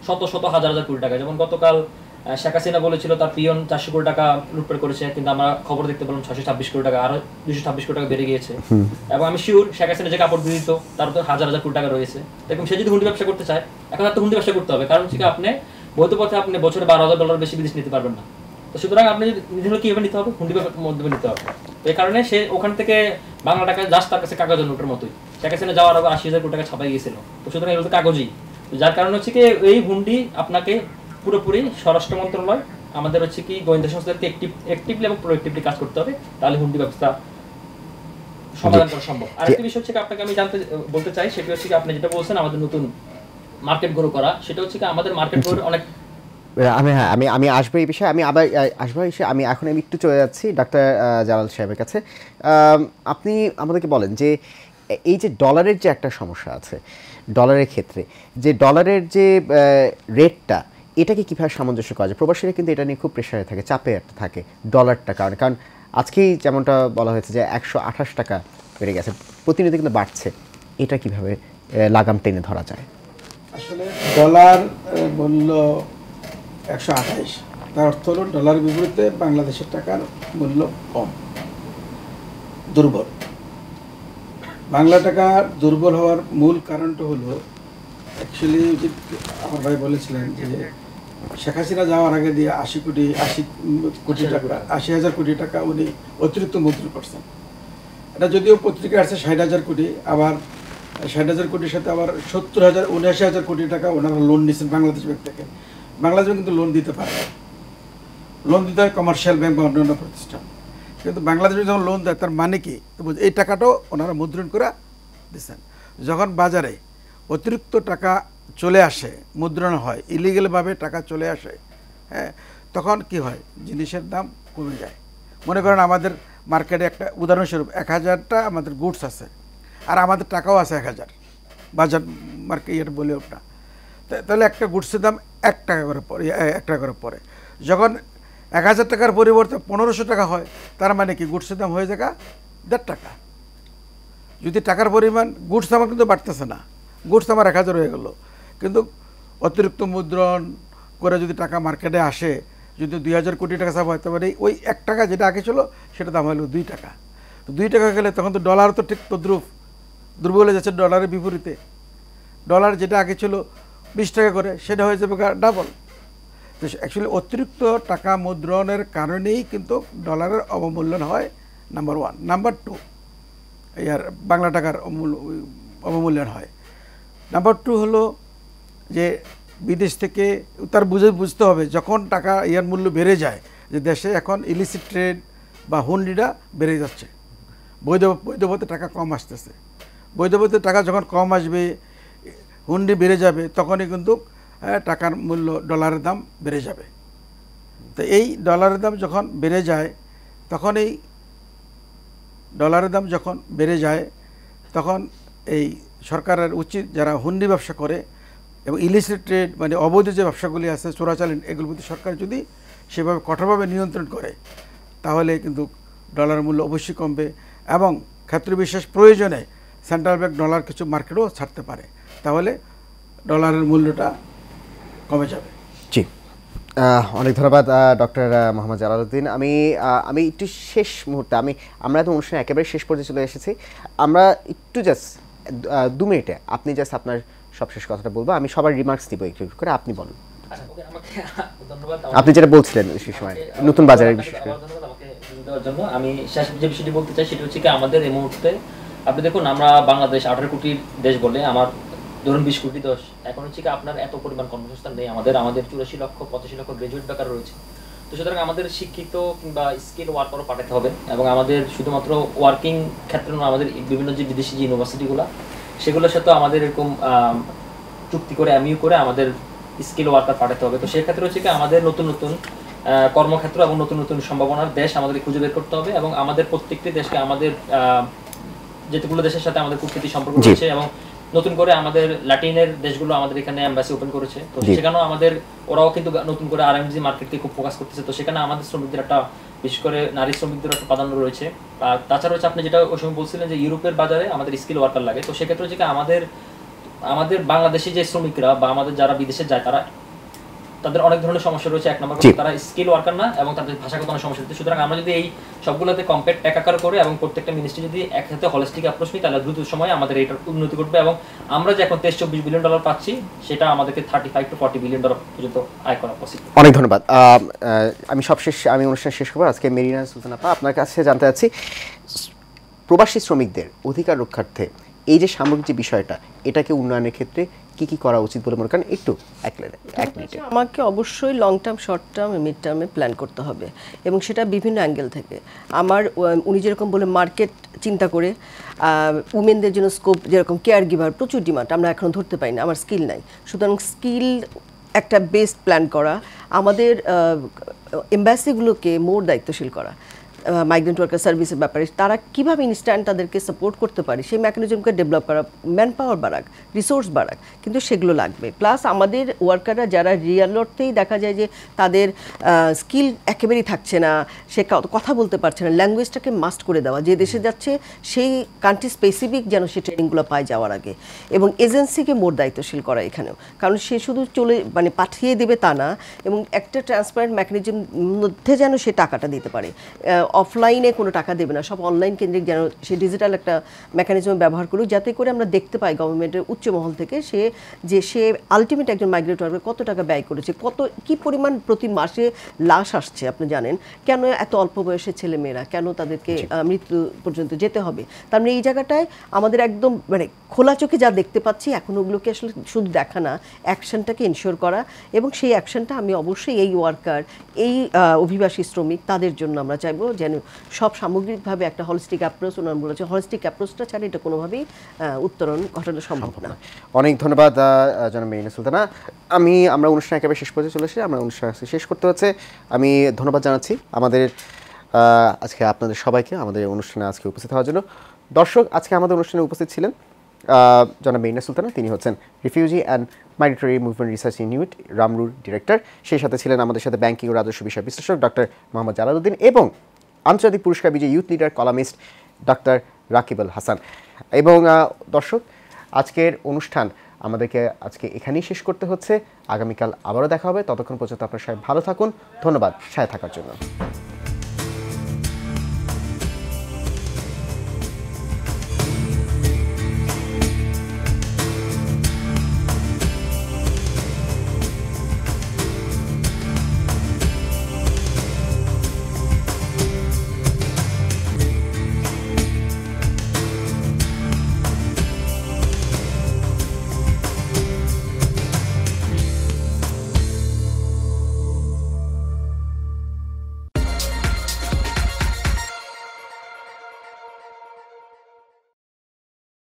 শত হাজার কোটি টাকা, যেমন গতকাল শেখ হাসিনা বলেছিল তার পিয়ন 400 কোটি টাকা লুটপাট করেছে, কিন্তু আমরা খবর দেখতে পেলাম 626 কোটি টাকা, আরো 226 কোটি টাকা বেড়ে গিয়েছে। এবং আমি শিওর শেখ হাসিনা যে কাপড় দিয়ে দিত তার তো হাজার কোটি টাকা রয়েছে। দেখুন, সে যদি হুন্ডি ব্যবসা করতে চায়, এখন আর তো হুন্ডি ব্যবসা করতে হবে, কারণ হচ্ছে আপনি বৈধ পথে আপনি বছরে $12,000 বেশি বিদেশ নিতে পারবেন না। তো সুতরাং আপনি নিতে কিভাবে নিতে হবে? হুন্ডি মাধ্যমে নিতে হবে। তো এই কারণে সে ওখান থেকে বাংলা টাকা জাস্ট তার কাছে কাগজের নোটের মতোই। শেখ হাসিনা যাওয়ার আগে 80,000 কোটি টাকা ছাপাই গিয়েছিল। তো সুতরাং এগুলো তো কাগজই, যার কারণে হচ্ছে কি এই হুন্ডি আপনাকে পুরোপুরি স্বরাষ্ট্র মন্ত্রণালয় আমাদের হচ্ছে কি গোয়েন্দা সংস্থাকে অ্যাক্টিভলি এবং প্রোঅ্যাক্টিভলি কাজ করতে হবে, তাহলে হুন্ডি ব্যবস্থা সমাধান করা সম্ভব। আরেকটা বিষয় হচ্ছে আপনাকে আমি বলতে চাই, সেটা হচ্ছে কি আপনি যেটা বলছেন আমাদের নতুন মার্কেট গ্রো করা, সেটা হচ্ছে কি আমাদের মার্কেট গ্রোর অনেক আমি আসবো এই বিষয়ে, আমি আবার আসবো এই বিষয়ে। আমি এখন একটু চলে যাচ্ছি ডাক্তার জালাল সাহেবের কাছে। আপনি আমাদেরকে বলেন যে এই যে ডলারের যে একটা সমস্যা আছে, ডলারের ক্ষেত্রে যে ডলারের যে রেটটা, এটাকে কীভাবে সামঞ্জস্য করা যায়? প্রবাসীরা কিন্তু এটা নিয়ে খুব প্রেশারে থাকে, চাপে একটা থাকে ডলারটা, কারণ আজকেই যেমনটা বলা হয়েছে যে 128 টাকা বেড়ে গেছে, প্রতিনিয়ত কিন্তু বাড়ছে। এটা কিভাবে লাগাম টেনে ধরা যায়? আসলে ডলার মূল্য 128, তার অর্থ হলো ডলারের বিপরীতে বাংলাদেশের টাকার মূল্য কম, দুর্বল। বাংলা টাকা দুর্বল হওয়ার মূল কারণটা হলো অ্যাকচুয়ালি আমার ভাই বলেছিলেন যে শেখ হাসিনা যাওয়ার আগে দিয়ে 80,000 কোটি টাকা উনি অতিরিক্ত মুদ্রা করছেন। এটা যদিও পত্রিকা আছে 60,000 কোটি, আবার 60,000 কোটির সাথে আবার 79,000 কোটি টাকা ওনারা লোন নিয়েছেন বাংলাদেশ ব্যাংক থেকে। বাংলাদেশ ব্যাংক কিন্তু লোন দিতে পারে, লোন দিতে হয় কমার্শিয়াল ব্যাংক বা অন্যান্য প্রতিষ্ঠান। কিন্তু বাংলাদেশ যখন লোন দেয় তার মানে কি, এই টাকাটাও ওনারা মুদ্রণ করে দিচ্ছেন। যখন বাজারে অতিরিক্ত টাকা চলে আসে, মুদ্রণ হয়, ইলিগেলভাবে টাকা চলে আসে, হ্যাঁ, তখন কি হয়, জিনিসের দাম কমে যায়। মনে করেন আমাদের মার্কেটে একটা উদাহরণস্বরূপ 1000টা আমাদের গুডস আছে, আর আমাদের টাকাও আছে 1000, বাজার মার্কেট বলে ওটা। তাহলে একটা গুডসের দাম 1 টাকা করে পড়ে, 1 টাকা করে পড়ে। যখন 1000 টাকার পরিবর্তে 1500 টাকা হয়, তার মানে কি গুডসের দাম হয়ে যায় 1.5 টাকা। যদি টাকার পরিমাণ, গুডস আমার কিন্তু বাড়তেছে না, গুডস আমার 1000 হয়ে গেল, কিন্তু অতিরিক্ত মুদ্রণ করে যদি টাকা মার্কেটে আসে, যদি 2000 কোটি টাকা ছাপ হয়, তারপরে ওই 1 টাকা যেটা আগে ছিল সেটা দাম হলো 2 টাকা। তো 2 টাকা গেলে তখন তো ডলার তো ঠিক তদ্রুপ দুর্বল হয়ে যাচ্ছে ডলারের বিপরীতে। ডলার যেটা আগে ছিল 20 টাকা করে, সেটা হয়ে যাবে ডাবল। তো অ্যাকচুয়ালি অতিরিক্ত টাকা মুদ্রণের কারণেই কিন্তু ডলারের অবমূল্যায়ন হয়, নাম্বার 1। নাম্বার 2, আর বাংলা টাকার অবমূল্যায়ন হয়। নাম্বার 2 হলো যে বিদেশ থেকে তার বুঝতে হবে, যখন টাকা মূল্য বেড়ে যায়, যে দেশে এখন ইলিসিট ট্রেড বা হুন্ডিটা বেড়ে যাচ্ছে, বৈধ পথে টাকা কম আসতেছে। বৈধ পথে টাকা যখন কম আসবে, হুন্ডি বেড়ে যাবে, তখনই কিন্তু টাকার মূল্য, ডলারের দাম বেড়ে যাবে। তো এই ডলারের দাম যখন বেড়ে যায়, তখন এই সরকারের উচিত যারা হুন্ডি ব্যবসা করে এবং ইলিসিট ট্রেড মানে অবৈধ যে ব্যবসাগুলি আছে, চোরাচালান, এগুলোর প্রতি সরকার যদি সেভাবে কঠোরভাবে নিয়ন্ত্রণ করে, তাহলে কিন্তু ডলারের মূল্য অবশ্যই কমবে। এবং ক্ষেত্রবিশেষ প্রয়োজনে সেন্ট্রাল ব্যাংক ডলার কিছু মার্কেটও ছাড়তে পারে, তাহলে ডলারের মূল্যটা কমে যাবে। জি, অনেক ধন্যবাদ ডক্টর মোহাম্মদ জালালউদ্দিন। আমি একটু শেষ মুহূর্তে, আমরা তো অনুষ্ঠানে একেবারে শেষ পর্যায়ে চলে এসেছি, আমরা একটু জাস্ট 2 মিনিটে আপনি জাস্ট আপনার সবশেষ কথাটা বলবো, আমি সবার রিমার্কস দিব একটু করে, আপনি বলুন। আপনি যেটা বলছিলেন সেই সময় নতুন বাজারের বিষয়ে। আমি শেষ যে বিষয়টি বলতে চাই সেটা হচ্ছে কি, আমাদের এই মুহূর্তে আপনি দেখুন, আমরা বাংলাদেশ 18 কোটির দেশ বলে, আমার ধরুন 20 কোটি দশ, এখন হচ্ছে কি আপনার এত পরিমাণ কর্মসংস্থান নেই। আমাদের 84 লক্ষ 85 লক্ষ গ্রাজুয়েট বেকার রয়েছে। তো সুতরাং আমাদের শিক্ষিত কিংবা স্কিল ওয়ার্কারও পাঠাতে হবে, এবং আমাদের শুধুমাত্র ওয়ার্কিং ক্ষেত্রে নয়, আমাদের বিভিন্ন যে বিদেশি যে ইউনিভার্সিটিগুলো, সেগুলোর সাথে আমাদের এরকম চুক্তি করে এমইউ করে আমাদের স্কিল ওয়ার্কার পাঠাতে হবে। তো সেক্ষেত্রে হচ্ছে কি আমাদের নতুন নতুন কর্মক্ষেত্র এবং নতুন নতুন সম্ভাবনার দেশ আমাদের খুঁজে বের করতে হবে, এবং আমাদের প্রত্যেকটি দেশকে, আমাদের যেগুলো দেশের সাথে আমাদের কূটনীতি সম্পর্ক রয়েছে, এবং নতুন করে আমাদের ল্যাটিনের দেশগুলো আমাদের এখানে এম্বাসি ওপেন করেছে, তো সেখানেও আমাদের, ওরাও কিন্তু নতুন করে আরএমজি মার্কেটকে খুব ফোকাস করতেছে। তো সেখানে আমাদের শ্রমিকদের একটা, বিশেষ করে নারী শ্রমিকদের একটা প্রাধান্য রয়েছে। আর তাছাড়া হচ্ছে আপনি যেটা ওই সময় বলছিলেন যে ইউরোপের বাজারে আমাদের স্কিল ওয়ার্কার লাগে, তো সেক্ষেত্রে হচ্ছে আমাদের বাংলাদেশি যে শ্রমিকরা বা আমাদের যারা বিদেশে যায়, তাদের অনেক ধরনের সমস্যা রয়েছে। 1 নম্বর, তারা স্কিল ওয়ার্কার না, এবং তাদের ভাষাগত অনেক সমস্যা রয়েছে। সুতরাং আমরা যদি এই সবগুলোতে কম্প্যাক্ট একাকার করে এবং প্রত্যেকটা মিনিস্ট্রি যদি একসাথে হলিস্টিক অ্যাপ্রোচ নিই, তাহলে দ্রুত সময়ে আমাদের এটার উন্নতি ঘটবে, এবং আমরা যে এখন 23-24 বিলিয়ন ডলার পাচ্ছি, সেটা আমাদেরকে 35 to 40 বিলিয়ন ডলার পর্যন্ত আয় করা পসিবল। অনেক ধন্যবাদ। আমি অনুষ্ঠান শেষ করবো। আজকে মেরিনা সুলতান আপা, আপনার কাছে জানতে চাচ্ছি, প্রবাসী শ্রমিকদের অধিকার রক্ষার্থে এই যে সামগ্রিক যে বিষয়টা, এটাকে উন্নয়নের ক্ষেত্রে কি কি করা উচিত বলে মনে করেন, একটু 1 মিনিটে? আমাকে অবশ্যই long term, short term, mid টার্মে প্ল্যান করতে হবে, এবং সেটা বিভিন্ন অ্যাঙ্গেল থেকে। উনি যেরকম বলে মার্কেট চিন্তা করে, উমেনদের জন্য স্কোপ, যেরকম কেয়ার গিভার প্রচুর ডিমান্ড, আমরা এখন ধরতে পাই না, আমার স্কিল নাই। সুতরাং স্কিল একটা বেস্ট প্ল্যান করা, আমাদের এম্বাসিগুলোকে মোর দায়িত্বশীল করা, মাইগ্রেন্ট ওয়ার্কার সার্ভিসের ব্যাপারে তারা কীভাবে ইনস্ট্যান্ট তাদেরকে সাপোর্ট করতে পারে, সেই মেকানিজমকে ডেভেলপ করা, ম্যান পাওয়ার বাড়াক, রিসোর্স বাড়াক, কিন্তু সেগুলো লাগবে। প্লাস আমাদের ওয়ার্কাররা যারা রিয়েল অর্থেই দেখা যায় যে তাদের স্কিল একেবারেই থাকছে না, সে কথা বলতে পারছে না, ল্যাঙ্গুয়েজটাকে মাস্ট করে দেওয়া, যে দেশে যাচ্ছে সেই কান্ট্রি স্পেসিফিক যেন সে ট্রেনিংগুলো পায় যাওয়ার আগে, এবং এজেন্সিকে মোর দায়িত্বশীল করা এখানেও, কারণ সে শুধু পাঠিয়ে দেবে তা না, এবং একটা ট্রান্সপারেন্ট মেকানিজম মধ্যে যেন সে টাকাটা দিতে পারে, অফলাইনে কোনো টাকা দেবে না, সব অনলাইন কেন্দ্রিক যেন সে ডিজিটাল একটা মেকানিজম ব্যবহার করুক, যাতে করে আমরা দেখতে পাই গভর্নমেন্টের উচ্চ মহল থেকে সে আলটিমেট একজন মাইগ্রেন্ট ওয়ার্কার কত টাকা ব্যয় করেছে, কী পরিমাণ প্রতি মাসে লাশ আসছে। আপনি জানেন কেন এত অল্প বয়সের ছেলেমেয়েরা, কেন তাদেরকে মৃত্যু পর্যন্ত যেতে হবে। তার মানে এই জায়গাটায় আমাদের একদম খোলা চোখে যা দেখতে পাচ্ছি, এখন ওগুলোকে আসলে শুধু দেখা না, অ্যাকশনটাকে ইনশিওর করা, এবং সেই অ্যাকশনটা আমি অবশ্যই এই ওয়ার্কার, এই অভিবাসী শ্রমিক, তাদের জন্য আমরা চাইবো যেন সব সামগ্রিকভাবে একটা হলিস্টিক অ্যাপ্রোচ, ওনারা বলেছে হলিস্টিক অ্যাপ্রোচটা ছাড়া এটা কোনোভাবেই উত্তরণ ঘটানো সম্ভব না। অনেক ধন্যবাদ জনাব মেরিনা সুলতানা। আমরা অনুষ্ঠান একেবারে শেষ পর্যায়ে চলে এসেছি, আমরা অনুষ্ঠান শেষ করতে হচ্ছে। আমি ধন্যবাদ জানাচ্ছি আমাদের আজকে আপনাদের সবাইকে আমাদের অনুষ্ঠানে আজকে উপস্থিত হওয়ার জন্য। দর্শক, আজকে আমাদের অনুষ্ঠানে উপস্থিত ছিলেন জনাব মেরিনা সুলতানা, তিনি হচ্ছেন refugee and migratory movement research unit রামরুর ডিরেক্টর। সেই সাথে ছিলেন আমাদের সাথে ব্যাংকিং ও রাজস্ব বিষয় বিশ্লেষক ডক্টর মোহাম্মদ জালালউদ্দিন এবং আন্তর্জাতিক পুরস্কার বিজয়ী youth leader columnist doctor Rakib Al Hasan. এবং দর্শক, আজকের অনুষ্ঠান আমাদেরকে আজকে এখানেই শেষ করতে হচ্ছে। আগামীকাল আবারও দেখা হবে। ততক্ষণ পর্যন্ত আপনার সবাই ভালো থাকুন। ধন্যবাদ সাথে থাকার জন্য।